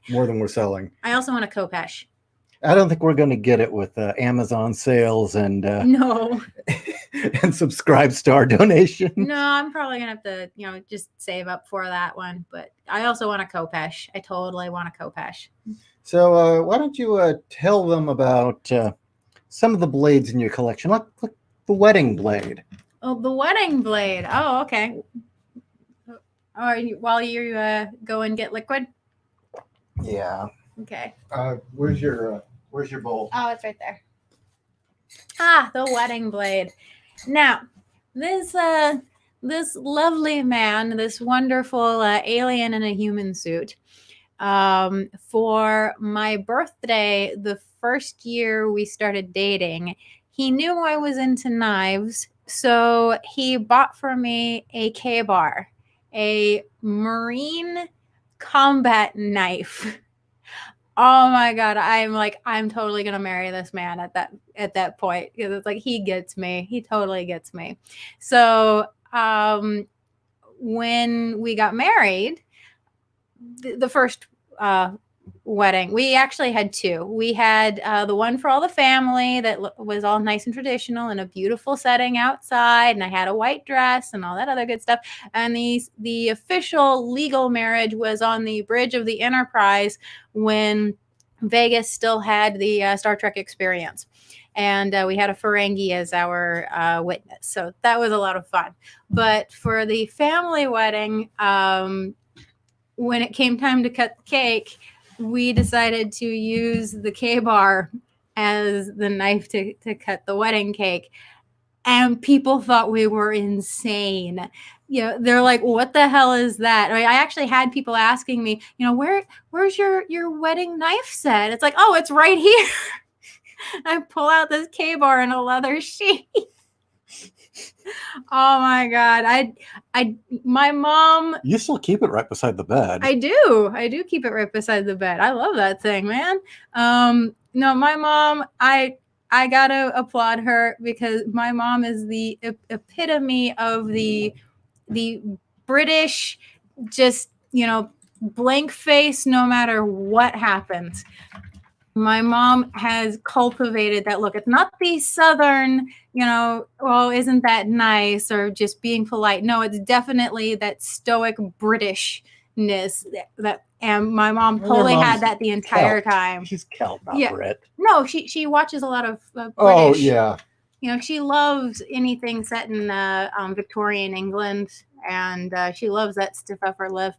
More than we're selling. I also want a Kopesh. I don't think we're going to get it with Amazon sales and no. and subscribe star donation. No, I'm probably gonna have to, just save up for that one. But I also want a Kopesh. I totally want a Kopesh. So why don't you tell them about some of the blades in your collection? Like the wedding blade. Oh, the wedding blade. Oh, okay. While you go and get liquid. Yeah. Okay. Where's your bowl? Oh, it's right there. Ah, the wedding blade. Now, this lovely man, this wonderful alien in a human suit, for my birthday, the first year we started dating, he knew I was into knives, so he bought for me a K-bar, a marine combat knife. Oh my God. I'm totally going to marry this man at that point. Because it's like, he gets me. He totally gets me. So, when we got married, the first, wedding, we actually had two. We had the one for all the family that was all nice and traditional in a beautiful setting outside, and I had a white dress and all that other good stuff. And the official legal marriage was on the bridge of the Enterprise when Vegas still had the Star Trek experience. And we had a Ferengi as our witness. So that was a lot of fun. But for the family wedding, when it came time to cut the cake, we decided to use the K-bar as the knife to cut the wedding cake. And people thought we were insane. They're like, what the hell is that? I actually had people asking me, where's your wedding knife set? It's like, oh, it's right here. I pull out this K-bar in a leather sheath. Oh my God. My mom. You still keep it right beside the bed. I do keep it right beside the bed. I love that thing, man. No, my mom, I gotta applaud her, because my mom is the epitome of the British, just, blank face no matter what happens. My mom has cultivated that look. It's not the Southern, oh, isn't that nice, or just being polite. No, it's definitely that stoic Britishness and my mom totally had that the entire time. She's Celt, not Brit. No, she watches a lot of British. Oh, yeah. She loves anything set in Victorian England, and she loves that stiff upper lip.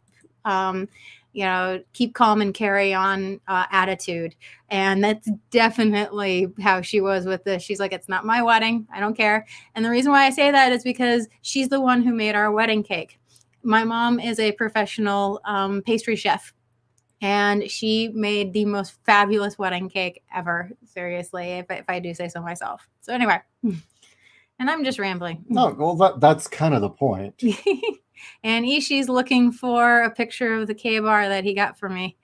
Keep calm and carry on attitude. And that's definitely how she was with this. She's like, it's not my wedding. I don't care. And the reason why I say that is because she's the one who made our wedding cake. My mom is a professional pastry chef, and she made the most fabulous wedding cake ever. Seriously, if I do say so myself. So anyway, and I'm just rambling. No, well, that's kind of the point. And Ishi's looking for a picture of the K-bar that he got for me.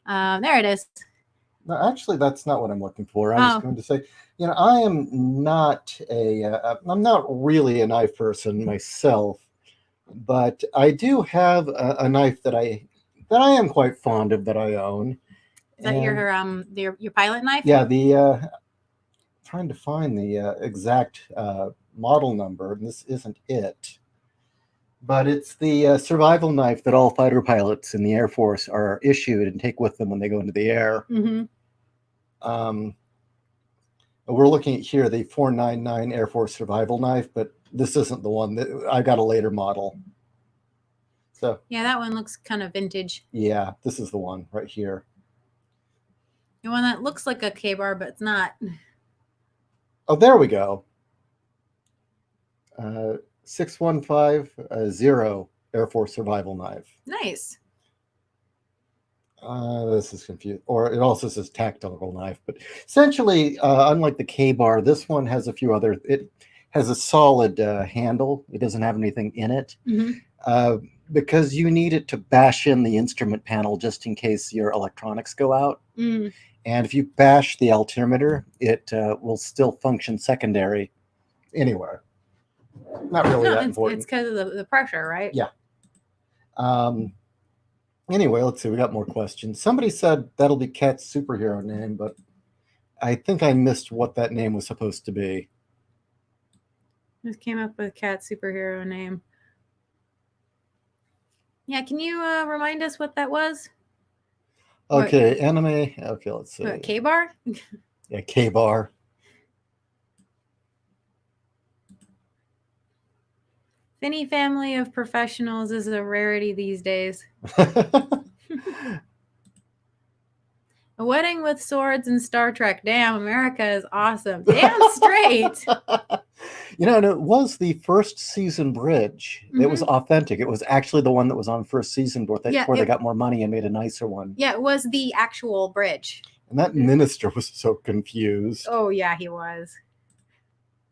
There it is. No, actually, that's not what I'm looking for. I was going to say, I am not I'm not really a knife person myself, but I do have a knife that I am quite fond of, that I own. Is that your pilot knife? Yeah, trying to find the exact model number, and this isn't it. But it's the survival knife that all fighter pilots in the Air Force are issued and take with them when they go into the air. Mm-hmm. We're looking at here, the 499 Air Force survival knife, but this isn't the one. I got a later model. So yeah, that one looks kind of vintage. Yeah, this is the one right here. The one that looks like a K-bar, but it's not. Oh, there we go. 6150 Air Force survival knife. Nice. This is confused. Or it also says tactical knife, but essentially, unlike the K-bar, this one has a few other. It has a solid handle. It doesn't have anything in it, because you need it to bash in the instrument panel just in case your electronics go out. Mm. And if you bash the altimeter, it will still function secondary anywhere. Not really that important. It's because of the pressure, right? Yeah. Anyway, let's see. We got more questions. Somebody said that'll be Kat's superhero name, but I think I missed what that name was supposed to be. Just came up with cat superhero name. Yeah, can you remind us what that was? Okay, anime. Okay, let's see. K-Bar? Yeah, K-Bar. Finney family of professionals is a rarity these days. A wedding with swords and Star Trek. Damn, America is awesome. Damn straight. You know, and it was the first season bridge. It was authentic. It was actually the one that was on first season where they got more money and made a nicer one. Yeah, it was the actual bridge. And that minister was so confused. Oh, yeah, he was.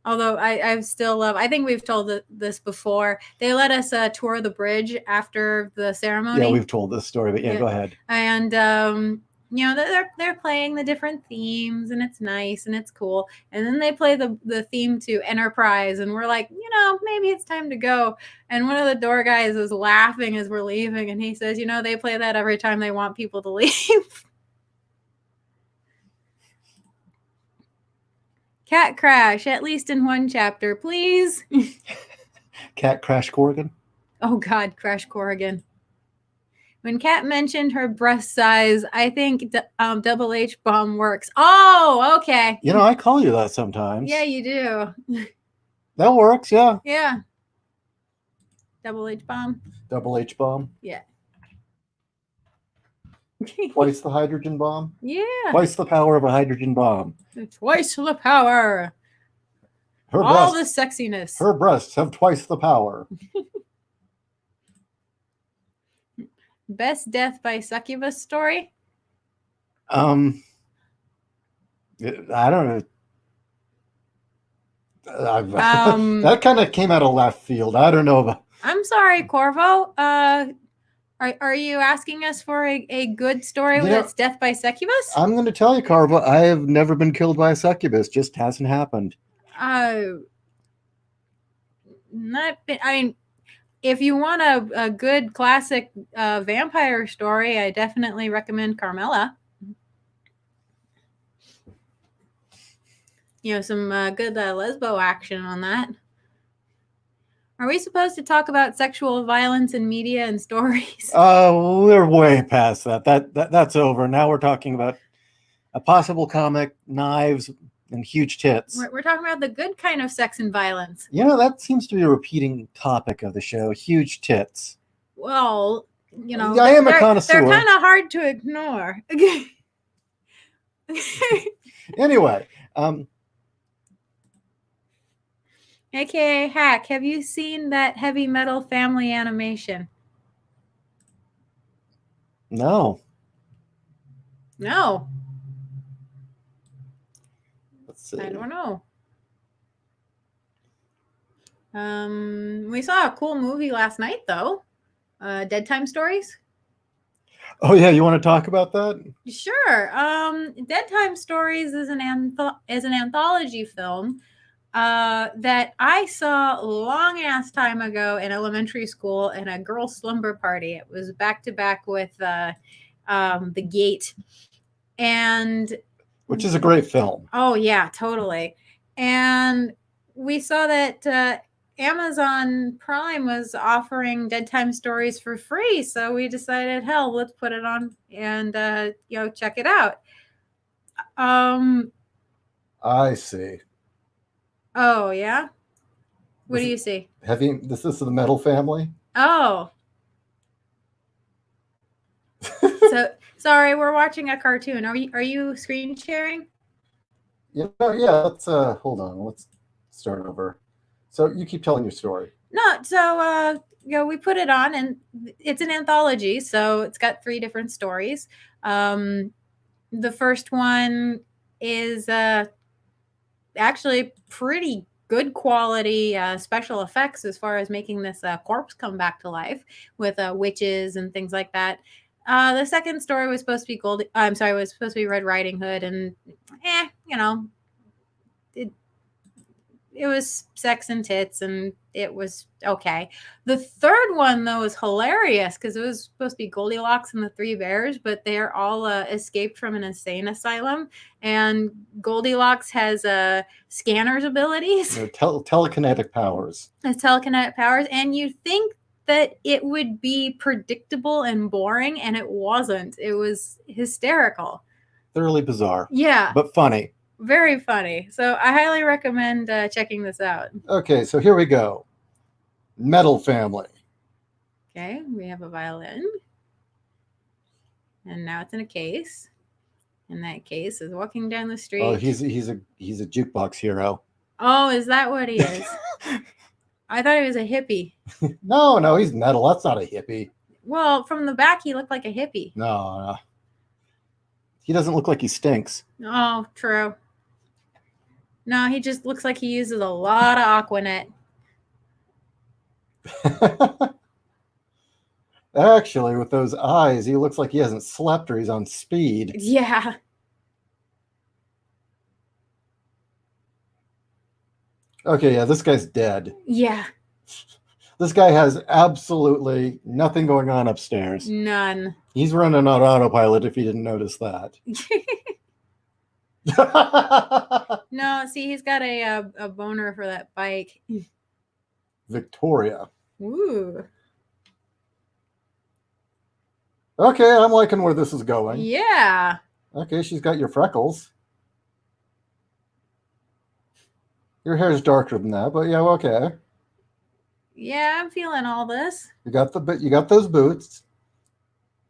Although I still love, I think we've told this before. They let us tour the bridge after the ceremony. Yeah, we've told this story, but yeah, go ahead. And you know, they're playing the different themes, and it's nice and it's cool. And then they play the theme to Enterprise, and we're like, you know, maybe it's time to go. And one of the door guys was laughing as we're leaving, and he says, you know, they play that every time they want people to leave. Cat crash, at least in one chapter, please. Cat Crash Corrigan? Oh, God, Crash Corrigan. When Kat mentioned her breast size, I think Double H bomb works. Oh, okay. You know, I call you that sometimes. Yeah, you do. That works, yeah. Yeah. Double H bomb. Double H bomb. Yeah. Twice the hydrogen bomb. Yeah. Twice the power of a hydrogen bomb. Twice the power. All the sexiness. Her breasts have twice the power. Best death by succubus story? I don't know. That kind of came out of left field. I don't know about. I'm sorry, Corvo. Are you asking us for a good story that's death by succubus? I'm going to tell you, Corvo, I have never been killed by a succubus. Just hasn't happened. If you want a good classic vampire story, I definitely recommend Carmilla. You know, some good lesbo action on that. Are we supposed to talk about sexual violence in media and stories? We're way past that. That's over. Now we're talking about a possible comic, knives, and huge tits. We're talking about the good kind of sex and violence. You know, that seems to be a repeating topic of the show. Huge tits. Well, you know, I am a connoisseur. They're kind of hard to ignore. Anyway, AKA Hack, have you seen that Heavy Metal Family animation? No. No. Let's see. I don't know. We saw a cool movie last night, though. Dead Time Stories. Oh yeah, you want to talk about that? Sure. Dead Time Stories is an anthology film that I saw a long ass time ago in elementary school in a girls' slumber party. It was back to back with The Gate, and which is a great film. Oh yeah, totally. And we saw that Amazon Prime was offering Dead Time Stories for free, so we decided, hell, let's put it on and check it out. I see. Oh yeah. What do you see? This is the Metal Family. Oh. So sorry, we're watching a cartoon. Are you screen sharing? Yeah. Let's hold on. Let's start over. So you keep telling your story. No, so we put it on, and it's an anthology, so it's got 3 different stories. The first one is actually pretty good quality special effects as far as making this corpse come back to life with witches and things like that. The second story was supposed to be was supposed to be Red Riding Hood, and it was sex and tits, and it was okay. The third one though was hilarious because it was supposed to be Goldilocks and the Three Bears, but they're all escaped from an insane asylum, and Goldilocks has scanner's abilities. Telekinetic powers. Has telekinetic powers, and you think that it would be predictable and boring, and it wasn't. It was hysterical. Thoroughly bizarre. Yeah. But funny. Very funny. So I highly recommend checking this out. Okay, so here we go. Metal Family. Okay, we have a violin. And now it's in a case. And that case is walking down the street. Oh, he's a jukebox hero. Oh, is that what he is? I thought he was a hippie. No, he's metal. That's not a hippie. Well, from the back, he looked like a hippie. No. He doesn't look like he stinks. Oh, true. No, he just looks like he uses a lot of Aquanet. Actually, with those eyes, he looks like he hasn't slept or he's on speed. Yeah. Okay, yeah, this guy's dead. Yeah. This guy has absolutely nothing going on upstairs. None. He's running on autopilot if you didn't notice that. No, see, he's got a boner for that bike. Victoria. Ooh. Okay, I'm liking where this is going. Yeah. Okay, she's got your freckles. Your hair is darker than that, but yeah, okay. Yeah, I'm feeling all this. You got those boots.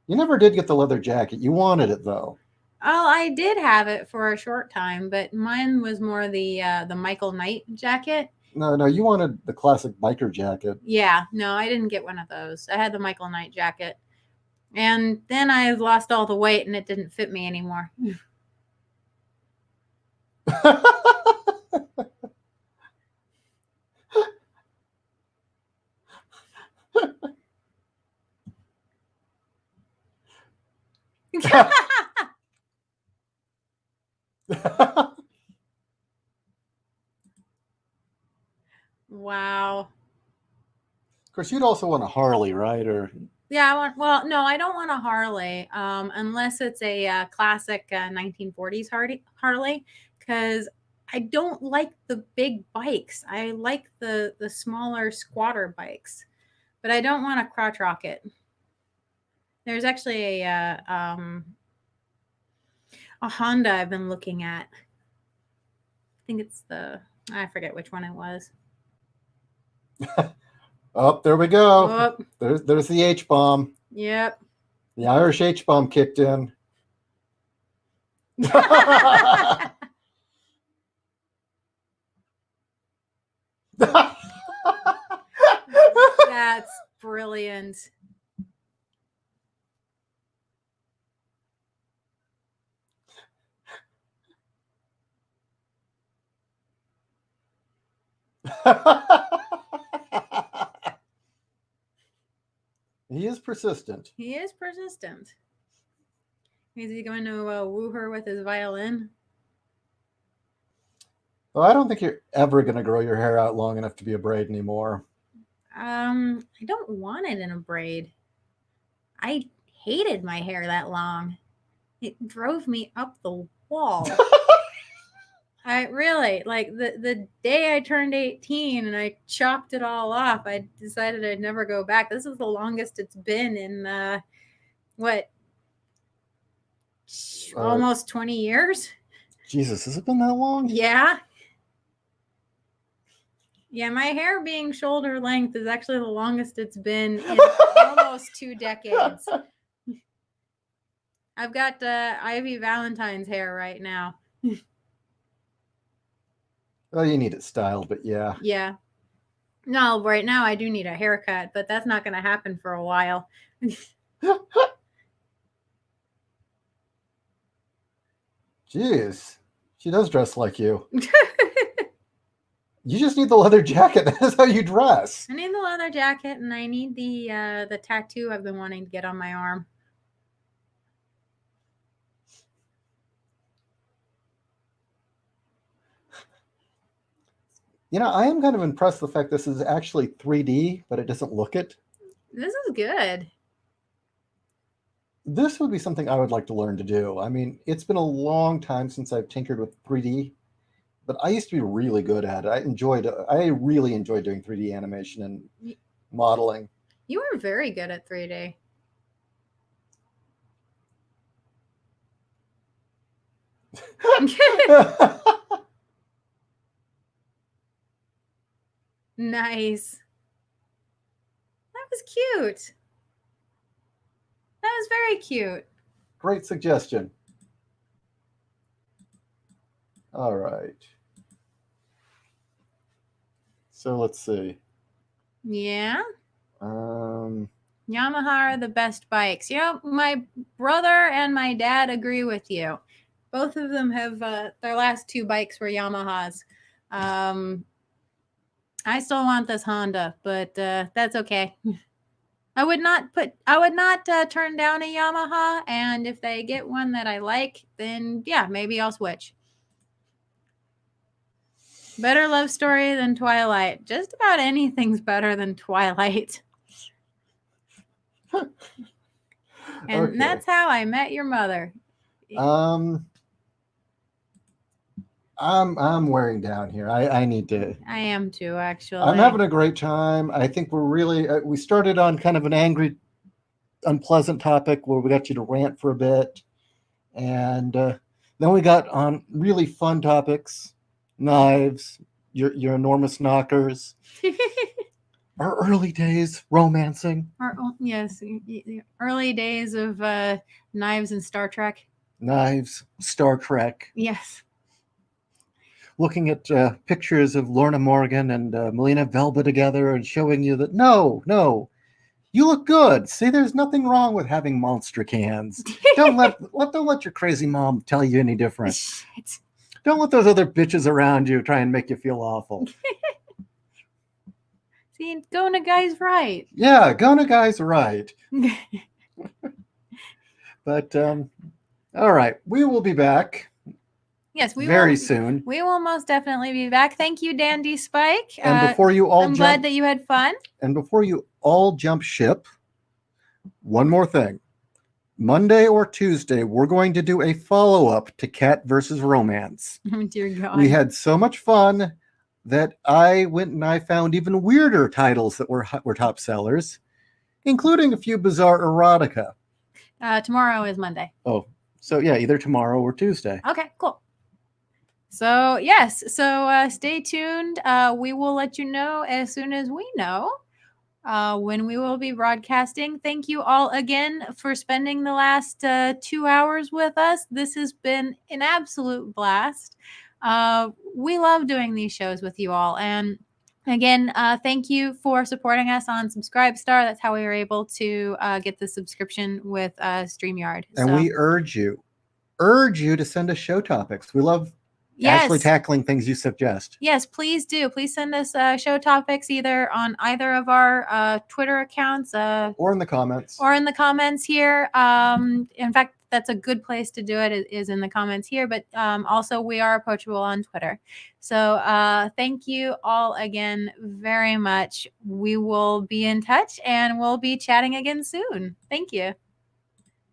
You never did get the leather jacket. You wanted it though. Oh, I did have it for a short time, but mine was more the Michael Knight jacket. No, you wanted the classic biker jacket. Yeah, no, I didn't get one of those. I had the Michael Knight jacket. And then I lost all the weight and it didn't fit me anymore. Wow. Of course, you'd also want a Harley, right? Or yeah, no, I don't want a Harley, unless it's a classic 1940s Harley, because I don't like the big bikes. I like the smaller squatter bikes, but I don't want a crotch rocket. There's actually a Honda I've been looking at. I think it's I forget which one it was. Oh, there we go. Oh. There's the H-bomb. Yep. The Irish H-bomb kicked in. That's brilliant. He is persistent. He is persistent. Is he going to woo her with his violin? Well, I don't think you're ever going to grow your hair out long enough to be a braid anymore. I don't want it in a braid. I hated my hair that long. It drove me up the wall. I really, like, the day I turned 18 and I chopped it all off, I decided I'd never go back. This is the longest it's been in, almost 20 years? Jesus, has it been that long? Yeah. Yeah, my hair being shoulder length is actually the longest it's been in almost 2 decades. I've got Ivy Valentine's hair right now. Well, you need it styled, but yeah. Yeah. No, right now I do need a haircut, but that's not going to happen for a while. Jeez. She does dress like you. You just need the leather jacket. That is how you dress. I need the leather jacket, and I need the tattoo I've been wanting to get on my arm. You know, I am kind of impressed with the fact this is actually 3D, but it doesn't look it. This is good. This would be something I would like to learn to do. I mean, it's been a long time since I've tinkered with 3D, but I used to be really good at it. I really enjoyed doing 3D animation and modeling. You are very good at 3D. Nice. That was cute. That was very cute. Great suggestion. All right. So let's see. Yeah. Um, Yamaha are the best bikes. You know, my brother and my dad agree with you. Both of them have their last two bikes were Yamahas. I still want this Honda, but that's okay. I would not turn down a Yamaha, and if they get one that I like, then yeah, maybe I'll switch. Better love story than Twilight. Just about anything's better than Twilight. And okay. that's how I met your mother. I'm wearing down here. I need to. I am too, actually. I'm having a great time. I think we're really. We started on kind of an angry, unpleasant topic where we got you to rant for a bit, and then we got on really fun topics, knives, your enormous knockers, our early days romancing. Yes, early days of knives and Star Trek. Knives, Star Trek. Yes. Looking at pictures of Lorna Morgan and Melina Velba together and showing you that no, you look good. See, there's nothing wrong with having monster cans. Don't let your crazy mom tell you any different. Shit. Don't let those other bitches around you try and make you feel awful. See, Gona Guy's right. Yeah, Gona Guy's right. But all right, we will be back. Yes, we very will, soon. We will most definitely be back. Thank you, Dandy Spike. And before you all I'm glad that you had fun. And before you all jump ship, one more thing. Monday or Tuesday, we're going to do a follow-up to Cat versus Romance. Oh, dear God. We had so much fun that I went and I found even weirder titles that were top sellers, including a few bizarre erotica. Tomorrow is Monday. Oh, so yeah, either tomorrow or Tuesday. Okay, cool. So yes, so stay tuned. We will let you know as soon as we know when we will be broadcasting. Thank you all again for spending the last 2 hours with us. This has been an absolute blast. We love doing these shows with you all. And again, thank you for supporting us on Subscribestar. That's how we were able to get the subscription with StreamYard. And we urge you to send us show topics. We love actually tackling things you suggest. Yes, please do. Please send us show topics either on either of our Twitter accounts or in the comments. Or in the comments here. In fact, that's a good place to do it is in the comments here. But also, we are approachable on Twitter. So thank you all again very much. We will be in touch and we'll be chatting again soon. Thank you.